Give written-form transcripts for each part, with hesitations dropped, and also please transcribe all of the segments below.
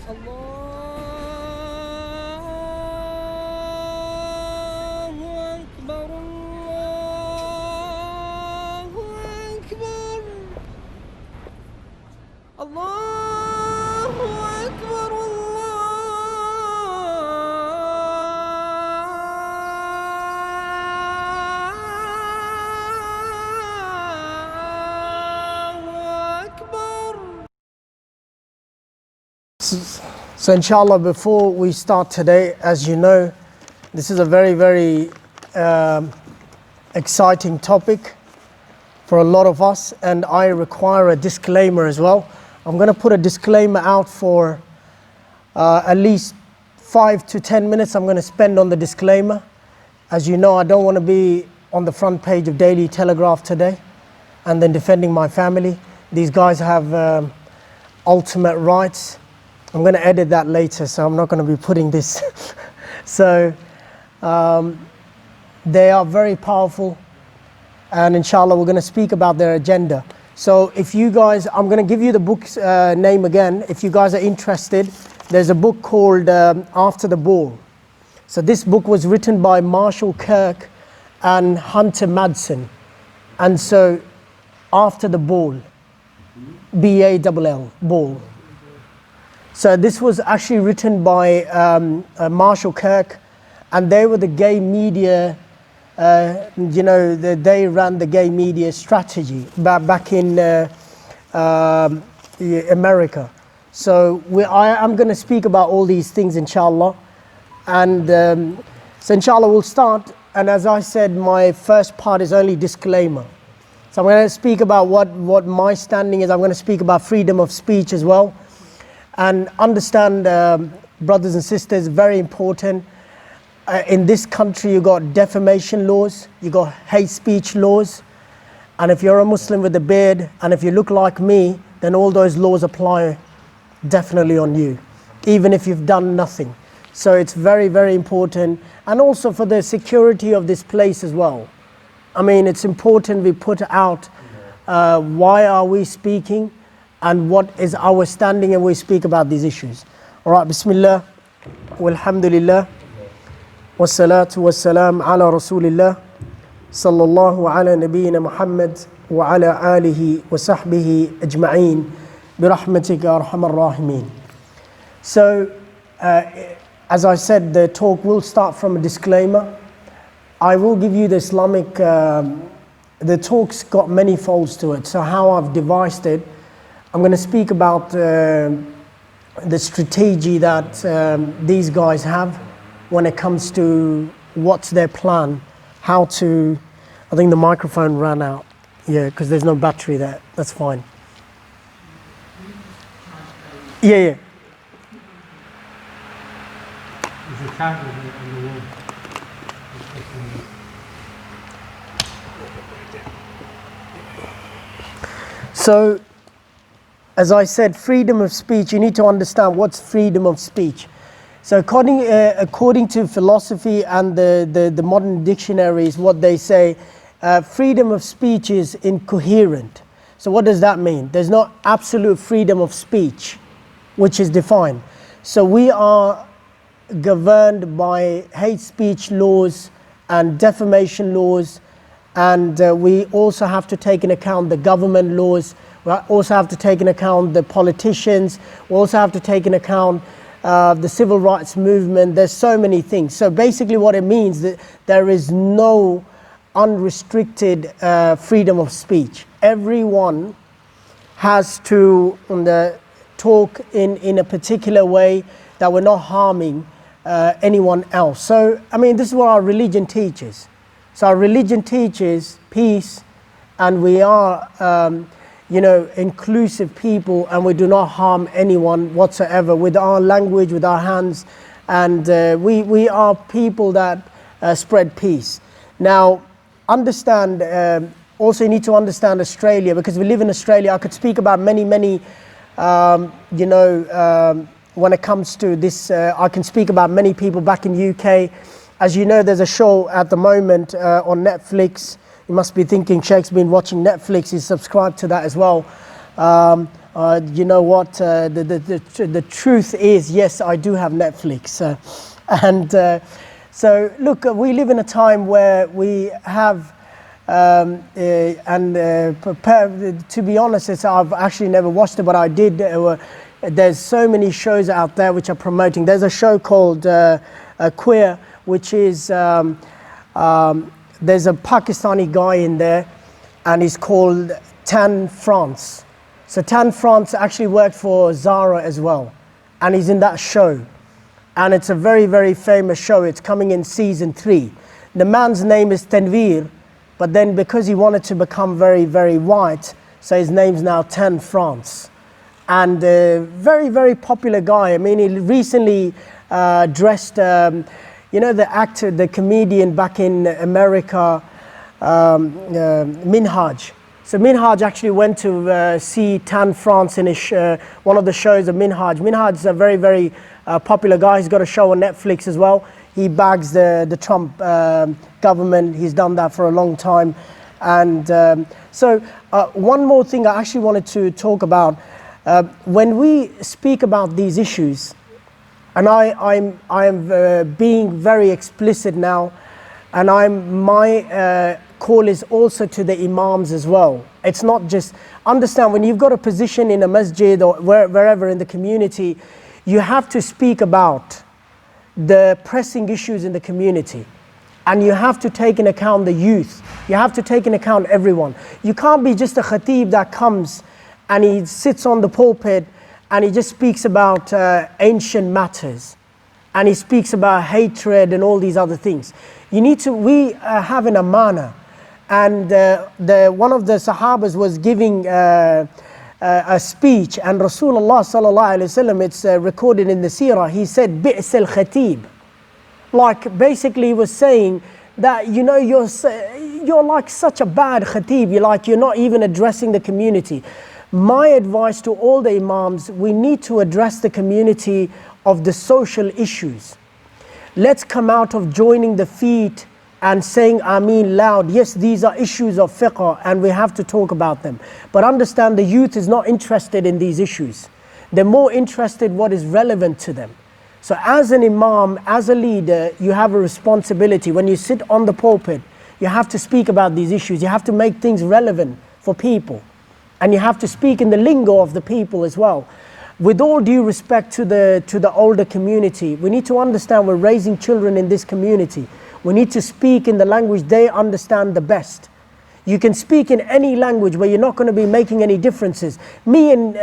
Allahu Akbar, Allahu Akbar, Allahu Akbar, Allahu Akbar. So inshallah, before we start today, as you know, this is a very, very exciting topic for a lot of us, and I require a disclaimer as well. I'm going to put a disclaimer out for at least 5 to 10 minutes I'm going to spend on the disclaimer. As you know, I don't want to be on the front page of Daily Telegraph today and then defending my family. These guys have ultimate rights. I'm going to edit that later, so I'm not going to be putting this. So they are very powerful, and inshallah we're going to speak about their agenda. So if you guys, I'm going to give you the book's name again. If you guys are interested, there's a book called After the Ball. So this book was written by Marshall Kirk and Hunter Madsen. And so After the Ball, B-A-L-L, Ball. So this was actually written by Marshall Kirk, and they were the gay media, they ran the gay media strategy back in America. So I'm going to speak about all these things, inshallah. And so inshallah we'll start. And as I said, my first part is only disclaimer. So I'm going to speak about what my standing is. I'm going to speak about freedom of speech as well. And understand, brothers and sisters, very important. In this country, you got defamation laws, you got hate speech laws, and if you're a Muslim with a beard, and if you look like me, then all those laws apply definitely on you, even if you've done nothing. So it's very, very important, and also for the security of this place as well. I mean, it's important we put out why are we speaking, and what is our standing, and we speak about these issues. All right, Bismillah, walhamdulillah, wassalatu wassalam ala Rasulillah, sallallahu ala nabiyyina Muhammad, wa ala alihi wa sahbihi ajma'een, birahmatika arhamar rahimin. So, as I said, the talk will start from a disclaimer. I will give you the Islamic, the talk's got many folds to it, so how I've devised it, I'm going to speak about the strategy that these guys have when it comes to what's their plan, how to, I think the microphone ran out, yeah, because there's no battery there, that's fine. Yeah. There's a candle on the wall. So, as I said, freedom of speech, you need to understand what's freedom of speech. So according to philosophy and the modern dictionaries, what they say, freedom of speech is incoherent. So what does that mean? There's not absolute freedom of speech, which is defined. So we are governed by hate speech laws and defamation laws, and we also have to take into account the government laws. We also have to take into account the politicians. We also have to take into account the civil rights movement. There's so many things. So basically what it means that there is no unrestricted freedom of speech. Everyone has to talk in a particular way that we're not harming anyone else. So, I mean, this is what our religion teaches. So our religion teaches peace, and we are inclusive people, and we do not harm anyone whatsoever with our language, with our hands, and we are people that spread peace. Now, understand, also you need to understand Australia, because we live in Australia. I could speak about many, when it comes to this, I can speak about many people back in UK. As you know, there's a show at the moment on Netflix. You must be thinking Sheikh's been watching Netflix, he's subscribed to that as well. You know what? The truth is, yes, I do have Netflix, and so look, we live in a time where we have. To be honest, I've actually never watched it, but I did. There's so many shows out there which are promoting. There's a show called Queer, which is there's a Pakistani guy in there, and he's called Tan France. So Tan France actually worked for Zara as well, and he's in that show, and it's a very, very famous show. It's coming in season 3. The man's name is Tanveer. But then because he wanted to become very, very white, so his name's now Tan France. And very, very popular guy. I mean, he recently dressed, you know, the actor, the comedian back in America, Minhaj. So Minhaj actually went to see Tan France in one of the shows of Minhaj. Minhaj's a very, very popular guy. He's got a show on Netflix as well. He bags the Trump government. He's done that for a long time. And so one more thing I actually wanted to talk about. When we speak about these issues, and I am being very explicit now, and my call is also to the imams as well. It's not just, understand, when you've got a position in a masjid or wherever in the community, you have to speak about the pressing issues in the community, and you have to take into account the youth. You have to take into account everyone. You can't be just a khatib that comes and he sits on the pulpit and he just speaks about ancient matters, and he speaks about hatred and all these other things. You need to, we have an amana, and one of the Sahabas was giving a speech, and Rasulullah sallallahu alaihi wasallam, it's recorded in the seerah, he said, "Bi's al-khatib." Like basically he was saying that, you know, you're like such a bad khatib, you're not even addressing the community. My advice to all the imams, we need to address the community of the social issues. Let's come out of joining the feet and saying Ameen loud. Yes, these are issues of fiqh and we have to talk about them. But understand, the youth is not interested in these issues. They're more interested in what is relevant to them. So as an imam, as a leader, you have a responsibility. When you sit on the pulpit, you have to speak about these issues. You have to make things relevant for people. And you have to speak in the lingo of the people as well. With all due respect to the older community, we need to understand we're raising children in this community. We need to speak in the language they understand the best. You can speak in any language where you're not going to be making any differences. Me and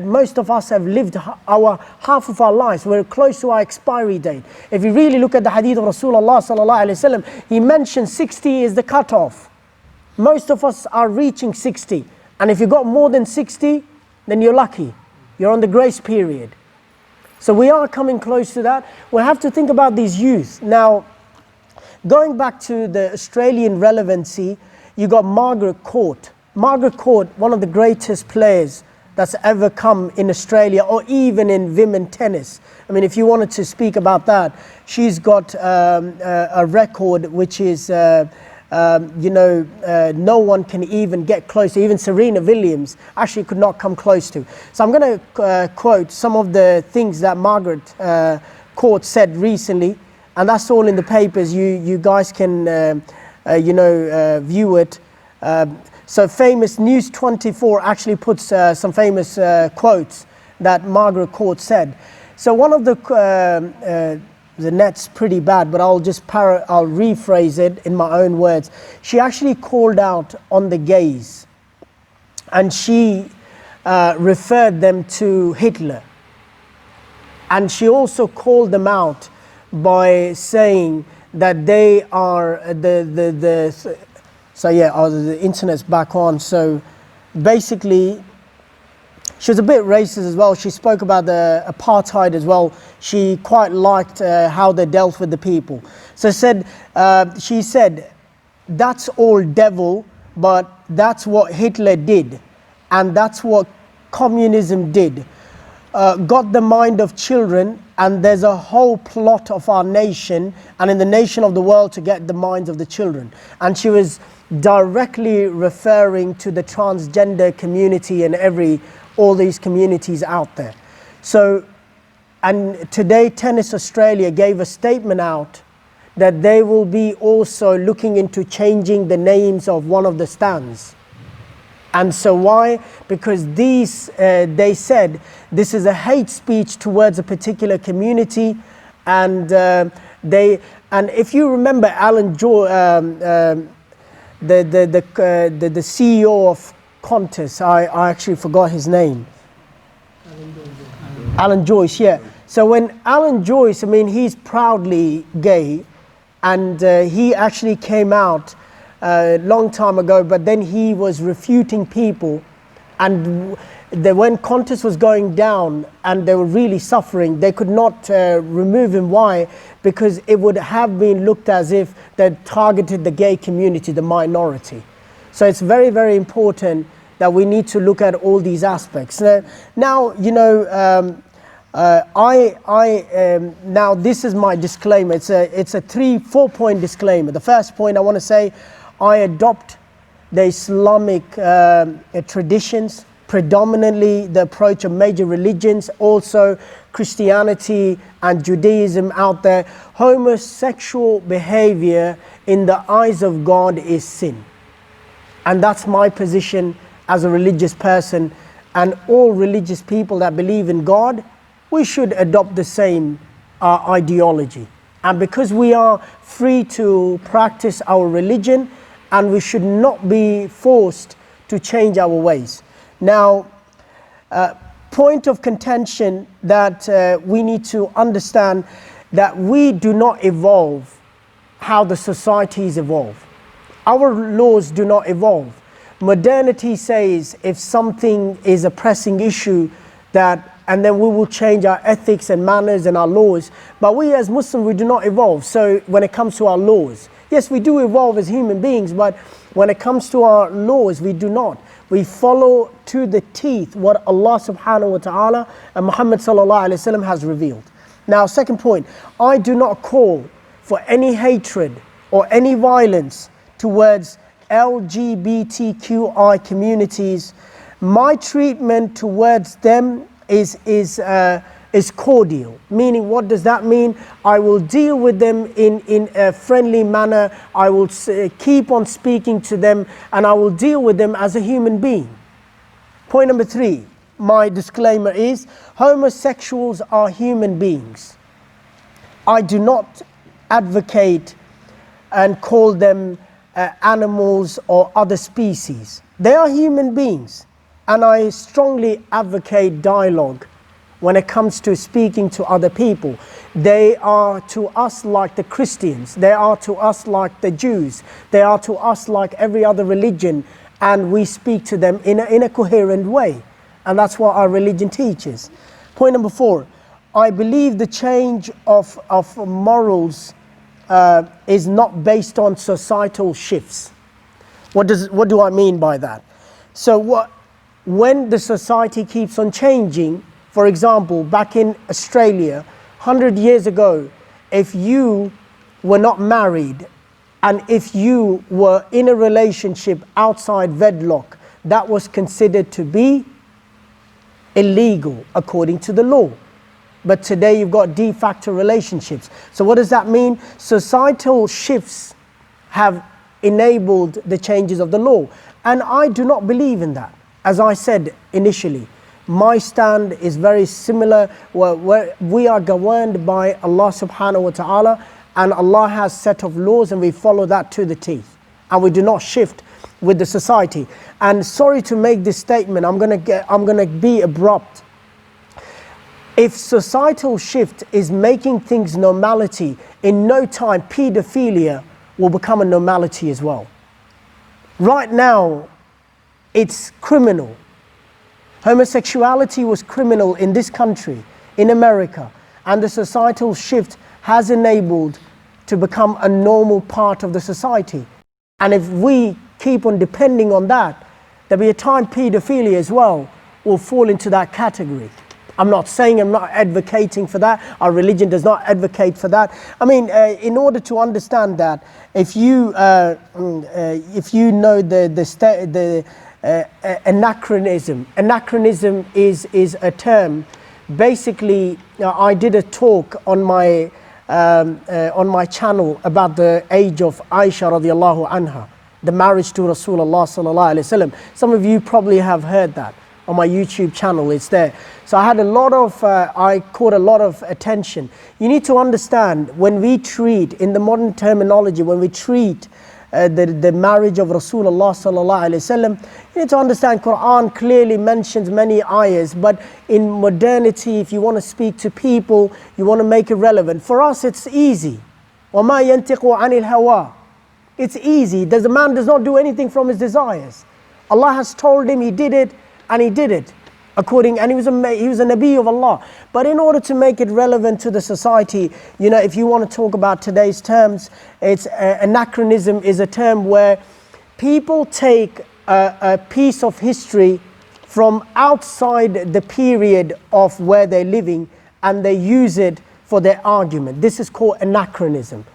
most of us have lived half of our lives. We're close to our expiry date. If you really look at the hadith of Rasulullah sallallahu alaihi wasallam, he mentioned 60 is the cutoff. Most of us are reaching 60. And if you got more than 60, then you're lucky. You're on the grace period. So we are coming close to that. We have to think about these youth. Now, going back to the Australian relevancy, you got Margaret Court. Margaret Court, one of the greatest players that's ever come in Australia, or even in women tennis. I mean, if you wanted to speak about that, she's got a record which is, no one can even get close to. Even Serena Williams actually could not come close to. So I'm going to quote some of the things that Margaret Court said recently, and that's all in the papers. You guys can view it. So famous News 24 actually puts some famous quotes that Margaret Court said. So one of the net's pretty bad, but I'll rephrase it in my own words. She actually called out on the gays, and she referred them to Hitler. And she also called them out by saying that they are the internet's back on. So basically, she was a bit racist as well. She spoke about the apartheid as well. She quite liked how they dealt with the people. So she said, that's all devil, but that's what Hitler did. And that's what communism did. Got the mind of children, and there's a whole plot of our nation and in the nation of the world to get the minds of the children. And she was directly referring to the transgender community and every all these communities out there. So, and today Tennis Australia gave a statement out that they will be also looking into changing the names of one of the stands. And so why? Because these, they said this is a hate speech towards a particular community, and and if you remember Alan Joy, the CEO of Qantas, I actually forgot his name. Alan Joyce, yeah. So when Alan Joyce, I mean, he's proudly gay, and he actually came out a long time ago, but then he was refuting people, and when Qantas was going down and they were really suffering, they could not remove him. Why? Because it would have been looked as if they targeted the gay community, the minority. So it's very, very important that we need to look at all these aspects. Now, you know, now this is my disclaimer. It's a 3-4 point disclaimer. The first point I want to say, I adopt the Islamic traditions, predominantly the approach of major religions, also Christianity and Judaism out there. Homosexual behavior in the eyes of God is sin. And that's my position as a religious person, and all religious people that believe in God, we should adopt the same ideology. And because we are free to practice our religion, and we should not be forced to change our ways. Now, point of contention that we need to understand that we do not evolve how the societies evolve. Our laws do not evolve. Modernity says if something is a pressing issue, and then we will change our ethics and manners and our laws. But we as Muslims, we do not evolve. So when it comes to our laws, yes, we do evolve as human beings, but when it comes to our laws, we do not. We follow to the teeth what Allah subhanahu wa ta'ala and Muhammad sallallahu alayhi wa sallam has revealed. Now, second point, I do not call for any hatred or any violence towards LGBTQI communities. My treatment towards them is cordial. Meaning, what does that mean? I will deal with them in a friendly manner. I will keep on speaking to them, and I will deal with them as a human being. Point number 3, my disclaimer is, homosexuals are human beings. I do not advocate and call them animals or other species. They are human beings, and I strongly advocate dialogue when it comes to speaking to other people. They are to us like the Christians, they are to us like the Jews, they are to us like every other religion, and we speak to them in a coherent way, and that's what our religion teaches. Point number 4, I believe the change of morals is not based on societal shifts. What do I mean by that? So when the society keeps on changing, for example, back in Australia, 100 years ago, if you were not married and if you were in a relationship outside wedlock, that was considered to be illegal according to the law. But today you've got de facto relationships. So what does that mean? Societal shifts have enabled the changes of the law. And I do not believe in that. As I said initially, my stand is very similar. We are governed by Allah subhanahu wa ta'ala, and Allah has a set of laws, and we follow that to the teeth. And we do not shift with the society. And sorry to make this statement, I'm gonna be abrupt. If societal shift is making things normality, in no time pedophilia will become a normality as well. Right now, it's criminal. Homosexuality was criminal in this country, in America, and the societal shift has enabled to become a normal part of the society. And if we keep on depending on that, there'll be a time pedophilia as well will fall into that category. I'm not saying, I'm not advocating for that. Our religion does not advocate for that. I mean, in order to understand that, if you know the anachronism. Anachronism is a term. Basically, I did a talk on my channel about the age of Aisha radiallahu anha, the marriage to Rasulullah sallallahu alaihi wasallam. Some of you probably have heard that on my YouTube channel. It's there. So I had I caught a lot of attention. You need to understand, when we treat, in the modern terminology, when we treat the marriage of Rasulullah sallallahu alaihi wasallam, you need to understand Quran clearly mentions many ayahs, but in modernity, if you want to speak to people, you want to make it relevant. For us, it's easy. وَمَا يَنْتِقُ عَنِ الْهَوَىٰ. It's easy. The man does not do anything from his desires. Allah has told him, he did it, and he did it. And he was a Nabi of Allah. But in order to make it relevant to the society, if you want to talk about today's terms, it's anachronism is a term where people take a piece of history from outside the period of where they're living and they use it for their argument. This is called anachronism.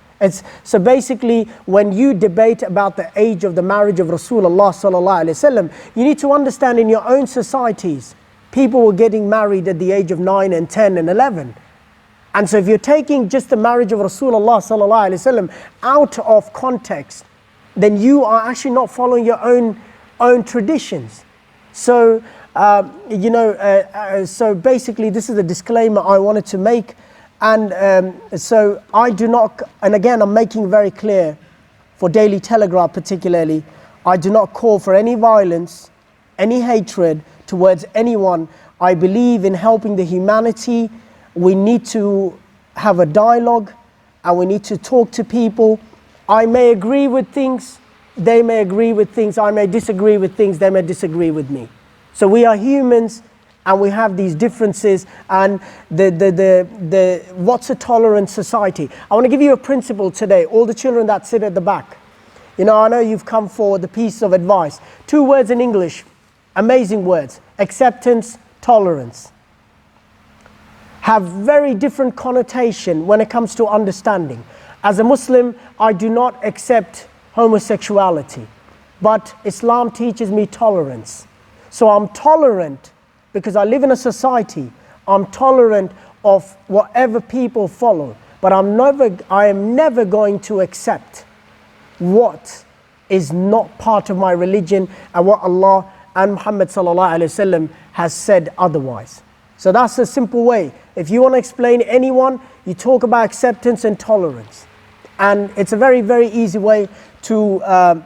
So basically, when you debate about the age of the marriage of Rasulullah sallallahu alaihi wasallam, you need to understand, in your own societies, people were getting married at the age of 9 and 10 and 11. And so if you're taking just the marriage of Rasulullah sallallahu alaihi wasallam out of context, then you are actually not following your own traditions. So so basically, this is a disclaimer I wanted to make. And so I do not, and again I'm making very clear, for Daily Telegraph particularly, I do not call for any violence, any hatred towards anyone. I believe in helping the humanity. We need to have a dialogue and we need to talk to people. I may agree with things, they may agree with things, I may disagree with things, they may disagree with me. So we are humans and we have these differences, and what's a tolerant society? I want to give you a principle today, all the children that sit at the back. I know you've come for the piece of advice. 2 words in English, amazing words: acceptance, tolerance. Have very different connotation when it comes to understanding. As a Muslim, I do not accept homosexuality, but Islam teaches me tolerance. So I'm tolerant because I live in a society. I'm tolerant of whatever people follow, but I am never going to accept what is not part of my religion and what Allah and Muhammad sallallahu alaihi wasallam has said otherwise. So that's a simple way. If you want to explain anyone, you talk about acceptance and tolerance. And it's a very, very easy way to, and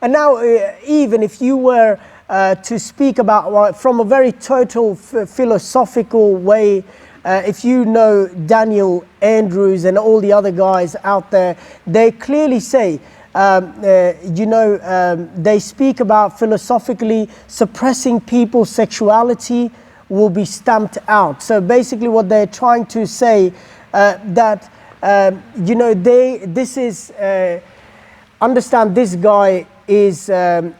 now even if you were to speak about from a very total philosophical way, if you know Daniel Andrews and all the other guys out there, they clearly say, they speak about philosophically suppressing people's sexuality will be stamped out. So basically what they're trying to say, that understand this guy is a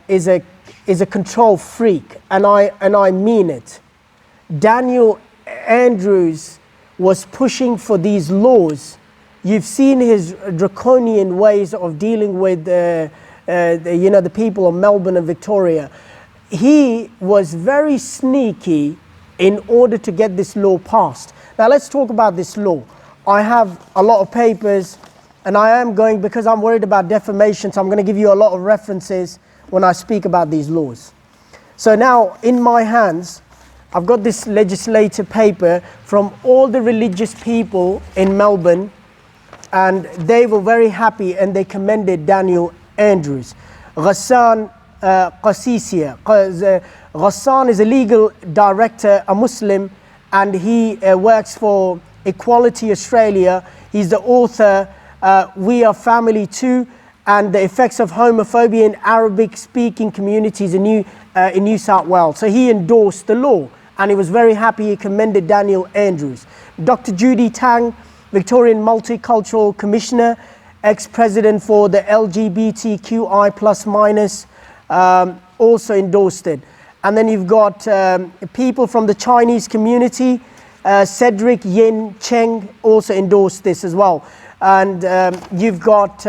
control freak, and I mean it. Daniel Andrews was pushing for these laws. You've seen his draconian ways of dealing with the people of Melbourne and Victoria. He was very sneaky in order to get this law passed. Now let's talk about this law. I have a lot of papers, and I am going, because I'm worried about defamation, so I'm going to give you a lot of references when I speak about these laws. So now in my hands, I've got this legislative paper from all the religious people in Melbourne, and they were very happy and they commended Daniel Andrews. Ghassan Qasisia. Ghassan is a legal director, a Muslim, and he works for Equality Australia. He's the author, We Are Family Too, and the effects of homophobia in Arabic-speaking communities in New South Wales. So he endorsed the law, and he was very happy. He commended Daniel Andrews. Dr. Judy Tang, Victorian Multicultural Commissioner, ex-president for the LGBTQI plus minus, also endorsed it. And then you've got people from the Chinese community, Cedric Yin Cheng also endorsed this as well. And you've got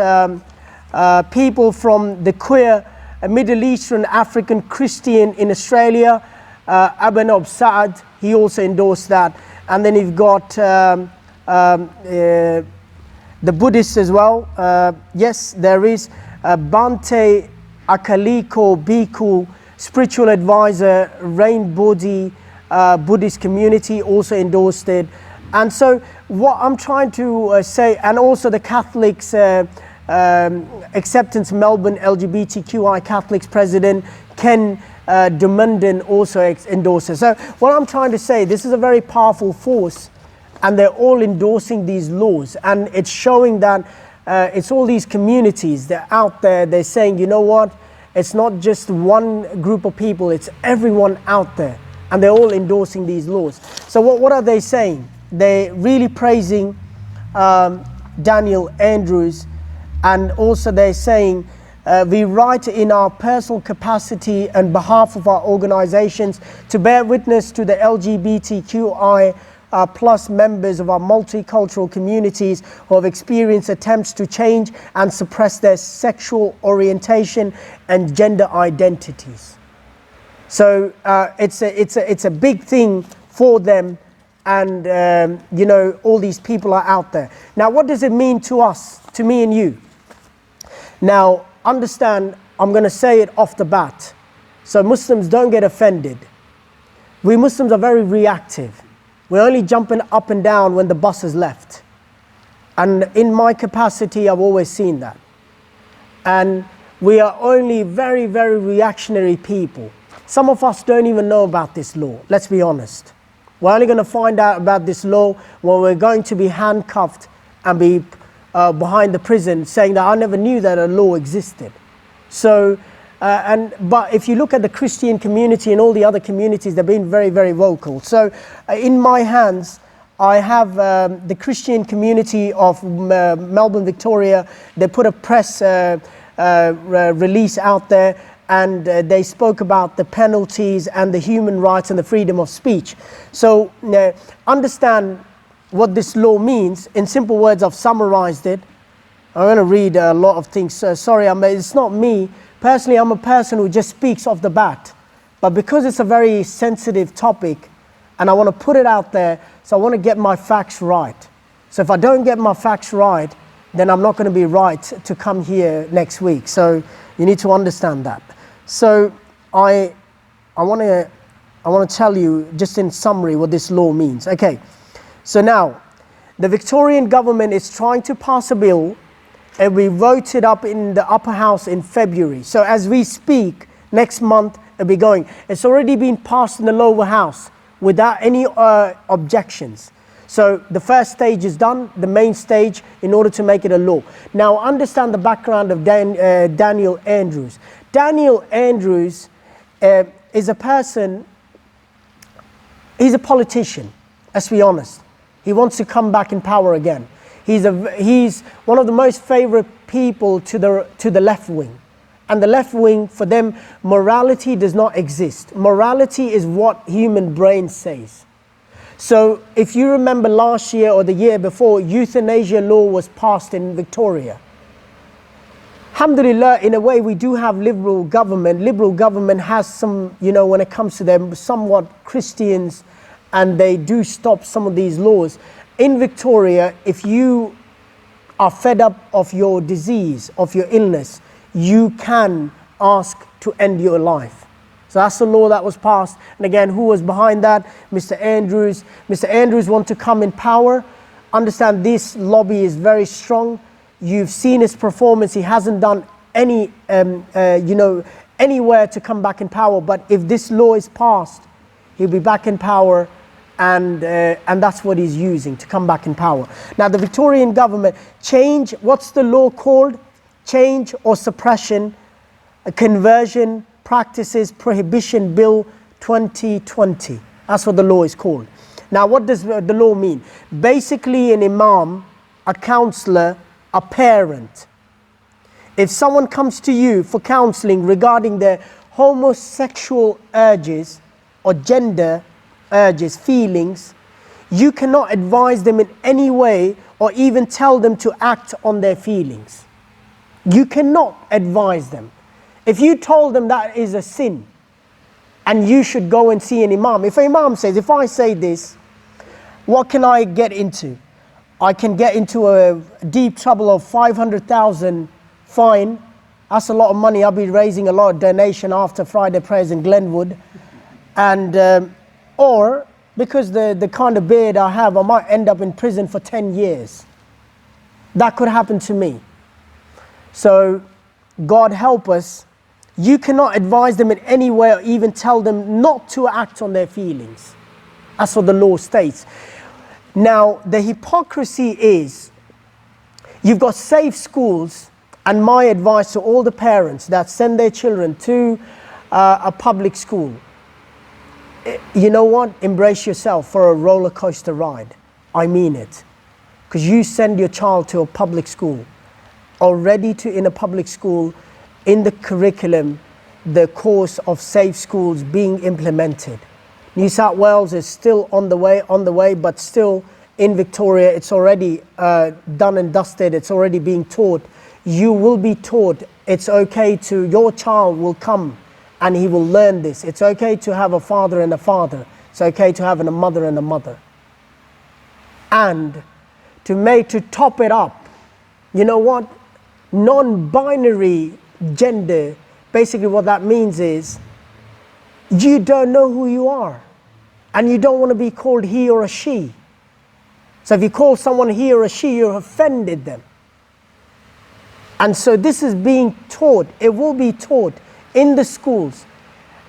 people from the queer a Middle Eastern African Christian in Australia, Aban Ob Saad, he also endorsed that. And then you've got the Buddhists as well. Yes, there is Bante Akaliko Bhikkhu, spiritual advisor, Rain Bodhi Buddhist community also endorsed it. And so what I'm trying to say, and also the Catholics, Acceptance Melbourne LGBTQI Catholics President Ken Dumundin also endorses. So what I'm trying to say, this is a very powerful force, and they're all endorsing these laws, and it's showing that it's all these communities, they're out there, they're saying, you know what, it's not just one group of people, it's everyone out there, and they're all endorsing these laws. So what are they saying? They're really praising Daniel Andrews, and also they're saying, we write in our personal capacity and behalf of our organizations to bear witness to the LGBTQI plus members of our multicultural communities who have experienced attempts to change and suppress their sexual orientation and gender identities. So it's a big thing for them, and you know, all these people are out there. Now, what does it mean to us, to me and you? Now, understand, I'm going to say it off the bat, so Muslims don't get offended. We Muslims are very reactive. We're only jumping up and down when the bus has left. And in my capacity, I've always seen that. And we are only very, very reactionary people. Some of us don't even know about this law, let's be honest. We're only going to find out about this law when we're going to be handcuffed and be behind the prison, saying that I never knew that a law existed. So, but if you look at the Christian community and all the other communities, they've been very, very vocal. So in my hands, I have the Christian community of Melbourne, Victoria. They put a press release out there, and they spoke about the penalties and the human rights and the freedom of speech. So understand what this law means. In simple words, I've summarized it. I'm going to read a lot of things. Sorry, it's not me. Personally, I'm a person who just speaks off the bat. But because it's a very sensitive topic, and I want to put it out there, so I want to get my facts right. So if I don't get my facts right, then I'm not going to be right to come here next week. So you need to understand that. So I want to tell you just in summary what this law means. Okay. So now, the Victorian government is trying to pass a bill, and we voted up in the upper house in February. So as we speak, next month it'll be going. It's already been passed in the lower house without any objections. So the first stage is done, the main stage, in order to make it a law. Now understand the background of Daniel Andrews. Daniel Andrews is a person, he's a politician, let's be honest. He wants to come back in power again. He's one of the most favorite people to the left wing. And the left wing, for them, morality does not exist. Morality is what human brain says. So if you remember last year or the year before, euthanasia law was passed in Victoria. Alhamdulillah, in a way, we do have liberal government. Liberal government has some, you know, when it comes to them, somewhat Christians, and they do stop some of these laws. In Victoria, if you are fed up of your disease, of your illness, you can ask to end your life. So that's the law that was passed. And again, who was behind that? Mr. Andrews. Mr. Andrews wants to come in power. Understand, this lobby is very strong. You've seen his performance. He hasn't done any, anywhere to come back in power. But if this law is passed, he'll be back in power. And that's what he's using to come back in power. Now, the Victorian government, change, what's the law called? Change or Suppression, Conversion Practices Prohibition Bill 2020. That's what the law is called. Now, what does the law mean? Basically, an imam, a counselor, a parent. If someone comes to you for counseling regarding their homosexual urges or gender urges, feelings, you cannot advise them in any way or even tell them to act on their feelings. You cannot advise them. If you told them that is a sin and you should go and see an imam, if an imam says, if I say this, what can I get into? I can get into a deep trouble of 500,000 fine. That's a lot of money. I'll be raising a lot of donation after Friday prayers in Glenwood. And, or because the kind of beard I have, I might end up in prison for 10 years. That could happen to me. So God help us. You cannot advise them in any way or even tell them not to act on their feelings. That's what the law states. Now, the hypocrisy is, you've got safe schools, and my advice to all the parents that send their children to a public school, you know what? Embrace yourself for a roller coaster ride. I mean it. Because you send your child to a public school, already in a public school, in the curriculum, the course of safe schools being implemented. New South Wales is still on the way, but still in Victoria, it's already done and dusted. It's already being taught. You will be taught it's okay to, your child will come and he will learn this. It's okay to have a father and a father. It's okay to have a mother and a mother. And to top it up, you know what? Non-binary gender, basically what that means is you don't know who you are and you don't want to be called he or a she. So if you call someone he or a she, you've offended them. And so this is being taught. It will be taught in the schools.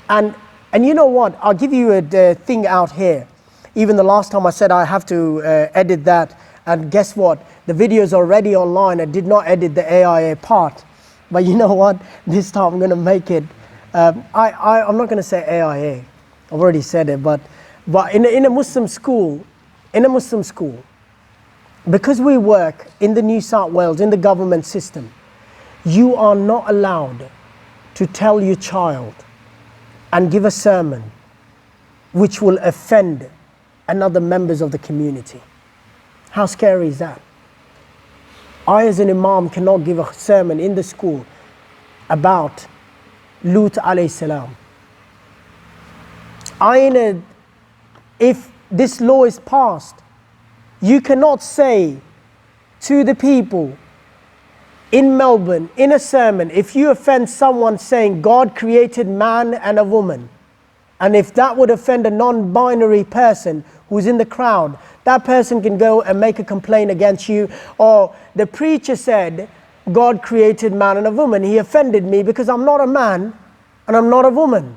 And you know what? I'll give you a thing out here. Even the last time I said I have to edit that. And guess what? The video is already online. I did not edit the AIA part. But you know what? This time I'm going to make it. I'm not going to say AIA. I've already said it. But in a Muslim school, because we work in the New South Wales, in the government system, you are not allowed to tell your child and give a sermon which will offend another members of the community. How scary is that? I as an imam cannot give a sermon in the school about Lut alayhi salam. If this law is passed, you cannot say to the people in Melbourne, in a sermon, if you offend someone saying God created man and a woman, and if that would offend a non-binary person who's in the crowd, that person can go and make a complaint against you. Or the preacher said God created man and a woman. He offended me because I'm not a man and I'm not a woman.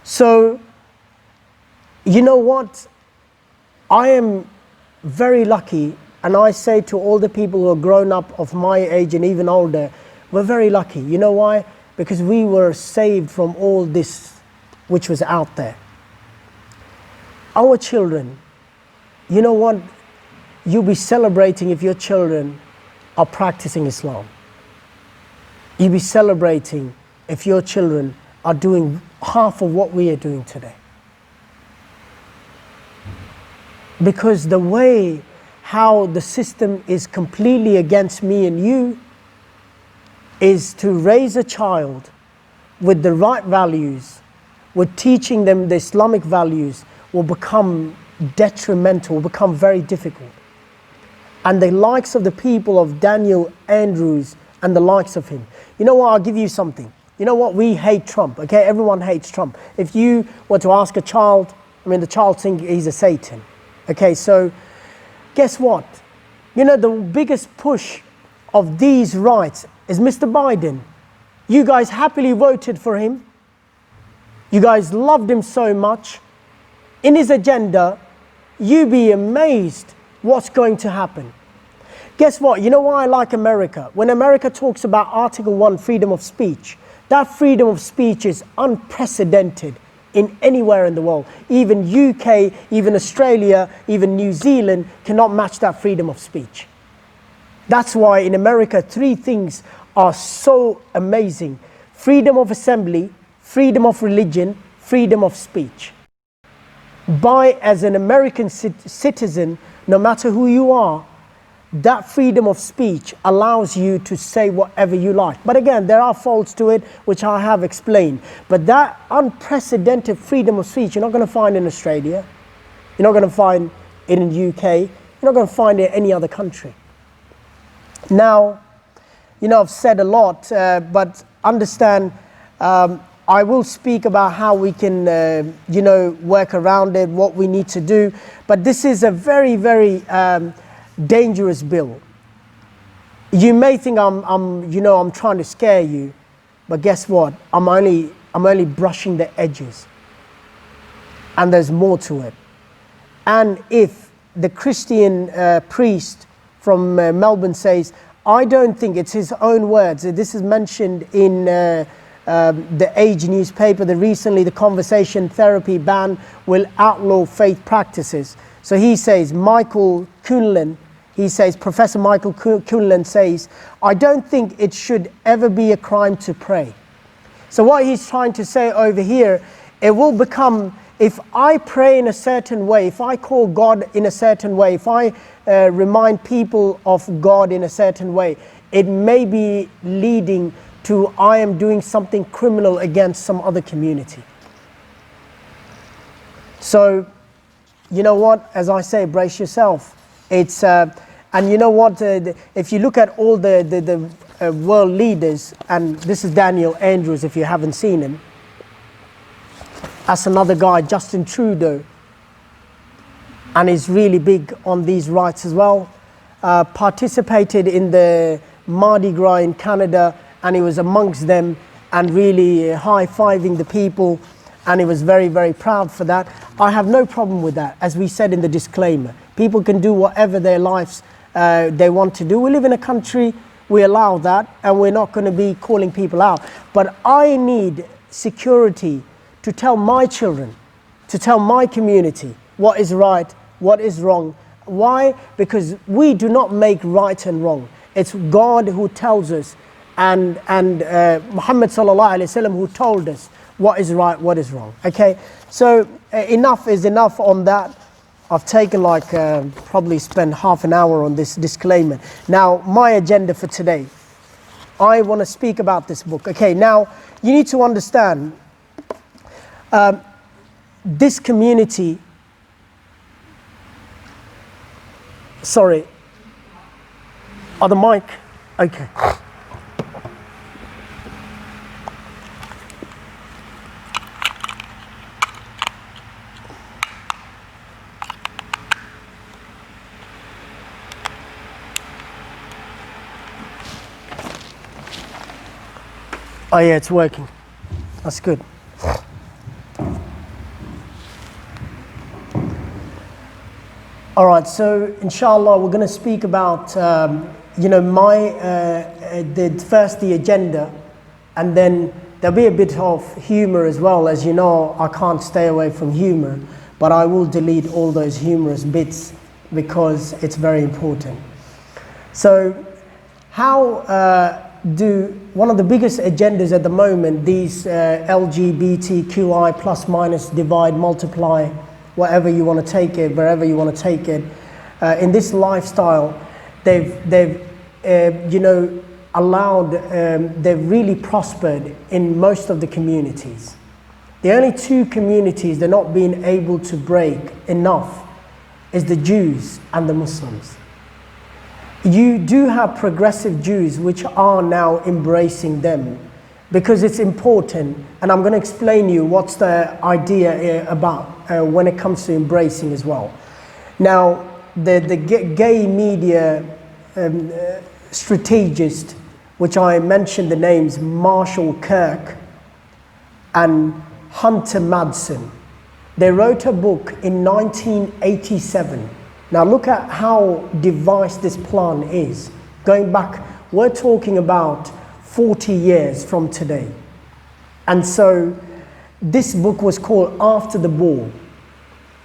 So, you know what? I am very lucky, and I say to all the people who are grown up of my age and even older, we're very lucky. You know why? Because we were saved from all this which was out there. Our children, you know what? You'll be celebrating if your children are practicing Islam. You'll be celebrating if your children are doing half of what we are doing today. Because the way how the system is completely against me and you is to raise a child with the right values, with teaching them the Islamic values, will become detrimental, will become very difficult. And the likes of the people of Daniel Andrews and the likes of him. You know what, I'll give you something. You know what, we hate Trump, okay? Everyone hates Trump. If you were to ask a child, the child thinks he's a Satan. Okay, so guess what? You know, the biggest push of these rights is Mr. Biden. You guys happily voted for him. You guys loved him so much. In his agenda, you'd be amazed what's going to happen. Guess what? You know why I like America? When America talks about Article 1, freedom of speech, that freedom of speech is unprecedented in anywhere in the world. Even UK, even Australia, even New Zealand cannot match that freedom of speech. That's why in America, 3 things are so amazing: freedom of assembly, freedom of religion, freedom of speech. As an American citizen, no matter who you are, that freedom of speech allows you to say whatever you like. But again, there are faults to it, which I have explained. But that unprecedented freedom of speech, you're not going to find in Australia. You're not going to find it in the UK. You're not going to find it in any other country. Now, I've said a lot, but understand, I will speak about how we can, work around it, what we need to do. But this is a very, very dangerous bill. You may think I'm trying to scare you, but guess what? I'm only brushing the edges, and there's more to it. And if the Christian priest from Melbourne says, I don't think, it's his own words, this is mentioned in the Age newspaper, that recently the conversation therapy ban will outlaw faith practices. So he says, Professor Michael Kuhnlen says, I don't think it should ever be a crime to pray. So what he's trying to say over here, it will become, if I pray in a certain way, if I call God in a certain way, if I remind people of God in a certain way, it may be leading to I am doing something criminal against some other community. So, you know what? As I say, brace yourself. It's and you know what? If you look at all the world leaders, and this is Daniel Andrews, if you haven't seen him. That's another guy, Justin Trudeau, and he's really big on these rights as well. Participated in the Mardi Gras in Canada, and he was amongst them and really high-fiving the people, and he was very, very proud for that. I have no problem with that, as we said in the disclaimer. People can do whatever their lives they want to do. We live in a country, we allow that, and we're not going to be calling people out. But I need security to tell my children, to tell my community what is right, what is wrong. Why? Because we do not make right and wrong. It's God who tells us, and Muhammad sallallahu alaihi wasallam who told us what is right, what is wrong. Okay, so enough is enough on that. I've taken probably spent half an hour on this disclaimer. Now, my agenda for today, I want to speak about this book. Okay, now you need to understand, this community, sorry, the mic, okay. Oh yeah, it's working. That's good. All right, so inshallah we're going to speak about, first the agenda, and then there'll be a bit of humor as well. As you know, I can't stay away from humor, but I will delete all those humorous bits because it's very important. So how one of the biggest agendas at the moment, these LGBTQI plus minus divide, multiply, whatever you want to take it, wherever you want to take it, in this lifestyle, they've allowed, they've really prospered in most of the communities. The only two communities they're not being able to break enough is the Jews and the Muslims. You do have progressive Jews which are now embracing them because it's important, and I'm going to explain you what's the idea about when it comes to embracing as well. Now, the gay media strategist, which I mentioned the names, Marshall Kirk and Hunter Madsen, they wrote a book in 1987. Now look at how devised this plan is. Going back, we're talking about 40 years from today. And so this book was called After the Ball.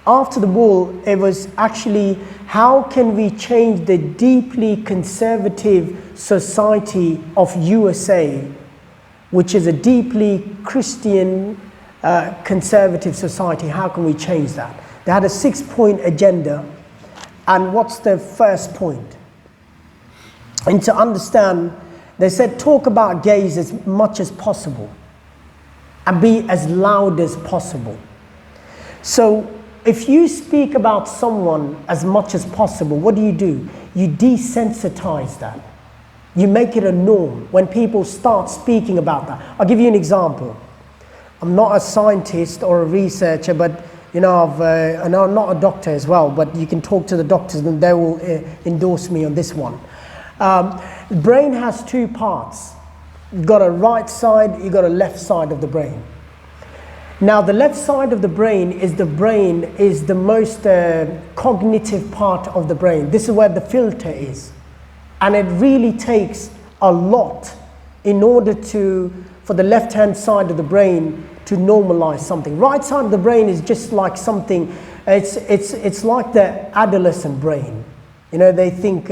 After the Ball, it was actually how can we change the deeply conservative society of USA, which is a deeply Christian conservative society. How can we change that? They had a 6-point agenda. And what's the first point? and to understand, they said talk about gays as much as possible and be as loud as possible. So if you speak about someone as much as possible, what do? You desensitize that. You make it a norm when people start speaking about that. I'll give you an example. I'm not a scientist or a researcher, but and I'm not a doctor as well, but you can talk to the doctors and they will endorse me on this one. The brain has two parts. You've got a right side, you've got a left side of the brain. Now the left side of the brain is the most cognitive part of the brain. This is where the filter is. And it really takes a lot in order for the left-hand side of the brain to normalize something. Right side of the brain is just like something, it's like the adolescent brain. They think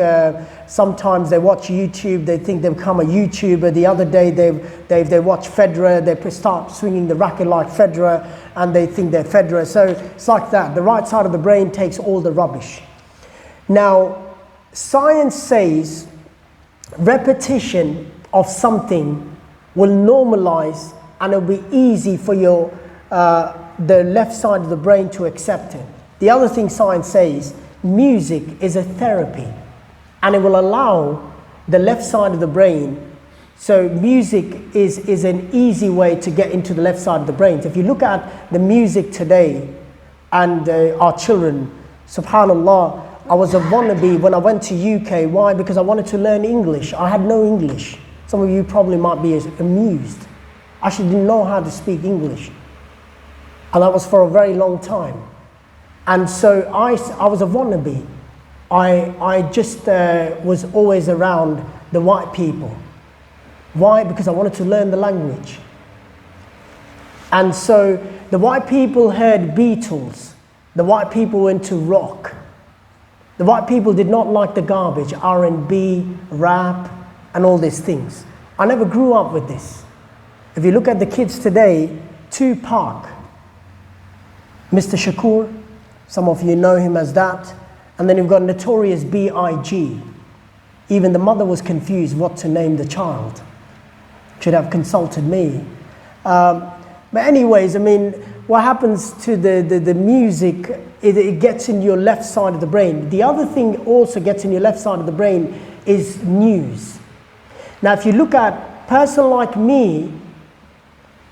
sometimes they watch YouTube, they think they become a YouTuber. The other day they watch Federer, they start swinging the racket like Federer, and they think they're Federer. So it's like that. The right side of the brain takes all the rubbish. Now, science says repetition of something will normalize, and it'll be easy for the left side of the brain to accept it. The other thing science says, music is a therapy, and it will allow the left side of the brain. So music is an easy way to get into the left side of the brain. So if you look at the music today and our children, subhanallah, I was a wannabe when I went to UK. Why? Because I wanted to learn English. I had no English. Some of you probably might be amused. I actually didn't know how to speak English. And that was for a very long time. And so I was a wannabe. I just was always around the white people. Why? Because I wanted to learn the language. And so the white people heard Beatles. The white people went to rock. The white people did not like the garbage, R&B, rap, and all these things. I never grew up with this. If you look at the kids today, Tupac, Mr. Shakur, some of you know him as that. And then you've got Notorious B.I.G. Even the mother was confused what to name the child. Should have consulted me. But anyways, what happens to the music, it gets in your left side of the brain. The other thing also gets in your left side of the brain is news. Now, if you look at a person like me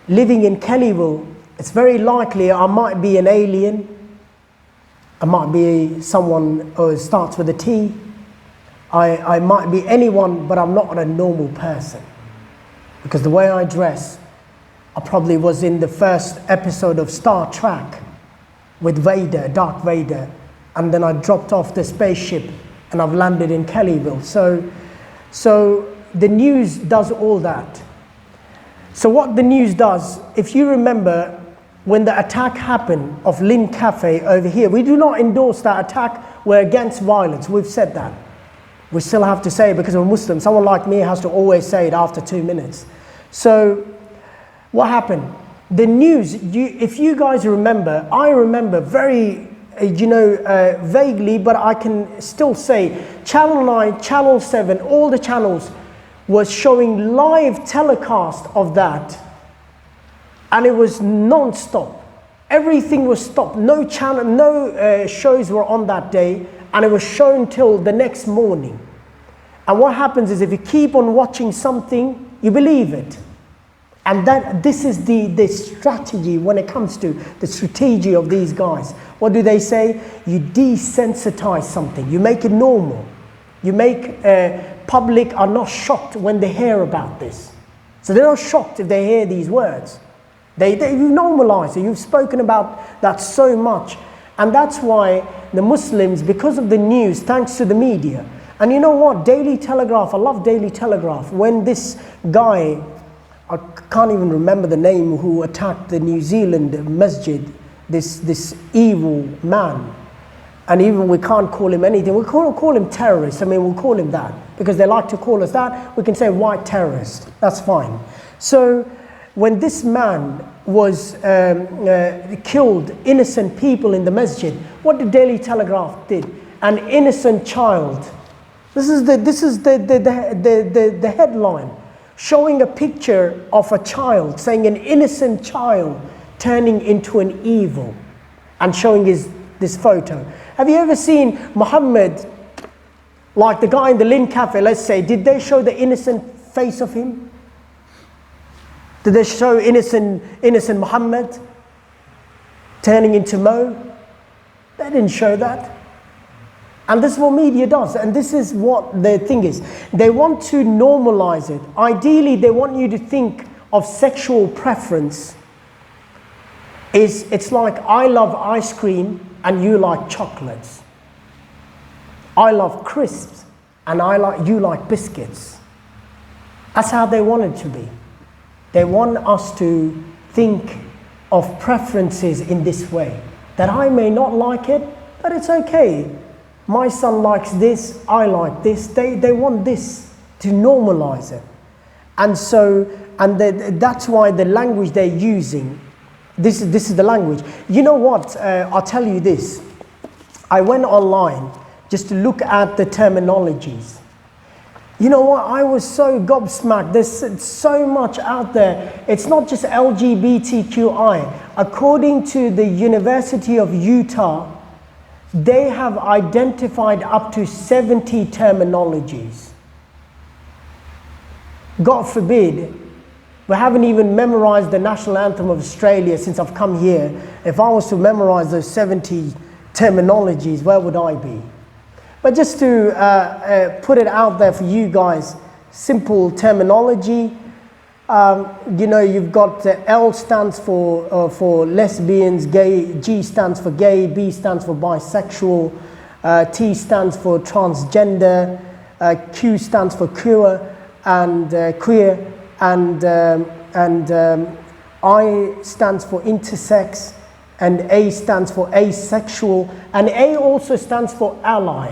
living in Kellyville, it's very likely I might be an alien. I might be someone who starts with a T. I might be anyone, but I'm not a normal person. Because the way I dress, I probably was in the first episode of Star Trek with Vader, Darth Vader, and then I dropped off the spaceship and I've landed in Kellyville. So the news does all that. So what the news does, if you remember, when the attack happened of Lynn Cafe over here, we do not endorse that attack. We're against violence. We've said that. We still have to say it because we're Muslim. Someone like me has to always say it after 2 minutes. So what happened? The news, if you guys remember, I remember very, vaguely, but I can still say Channel 9, Channel 7, all the channels was showing live telecast of that. And it was non-stop. Everything was stopped. No channel, no shows were on that day, and it was shown till the next morning. And what happens is if you keep on watching something, you believe it. And this is the strategy when it comes to the strategy of these guys. What do they say? You desensitize something. You make it normal. You make public are not shocked when they hear about this. So they're not shocked if they hear these words. You've normalized it. You've spoken about that so much. And that's why the Muslims, because of the news, thanks to the media. And you know what? Daily Telegraph, I love Daily Telegraph. When this guy, I can't even remember the name, who attacked the New Zealand masjid, this evil man. And even we can't call him anything. We can't call him terrorist. We'll call him that. Because they like to call us that. We can say white terrorist. That's fine. So when this man was killed innocent people in the masjid, what the Daily Telegraph did? An innocent child This is the headline, showing a picture of a child, saying an innocent child turning into an evil, and showing this photo. Have you ever seen Muhammad, like the guy in the Lynn Cafe, let's say, did they show the innocent face of him? Did they show innocent Muhammad turning into Mo? They didn't show that. And this is what media does, and this is what the thing is. They want to normalize it. Ideally, they want you to think of sexual preference. It's like I love ice cream and you like chocolates. I love crisps and you like biscuits. That's how they want it to be. They want us to think of preferences in this way. That I may not like it, but it's okay. My son likes this, I like this. They want this to normalize it. And so, that's why the language they're using, this is the language. You know what, I'll tell you this. I went online just to look at the terminologies. You know what, I was so gobsmacked. There's so much out there. It's not just LGBTQI. According to the University of Utah, they have identified up to 70 terminologies. God forbid, we haven't even memorized the national anthem of Australia since I've come here. If I was to memorize those 70 terminologies, where would I be? But just to put it out there for you guys, simple terminology. You know, you've got L stands for lesbians, gay, G stands for gay, B stands for bisexual, T stands for transgender, Q stands for queer, and I stands for intersex, and A stands for asexual, and A also stands for ally.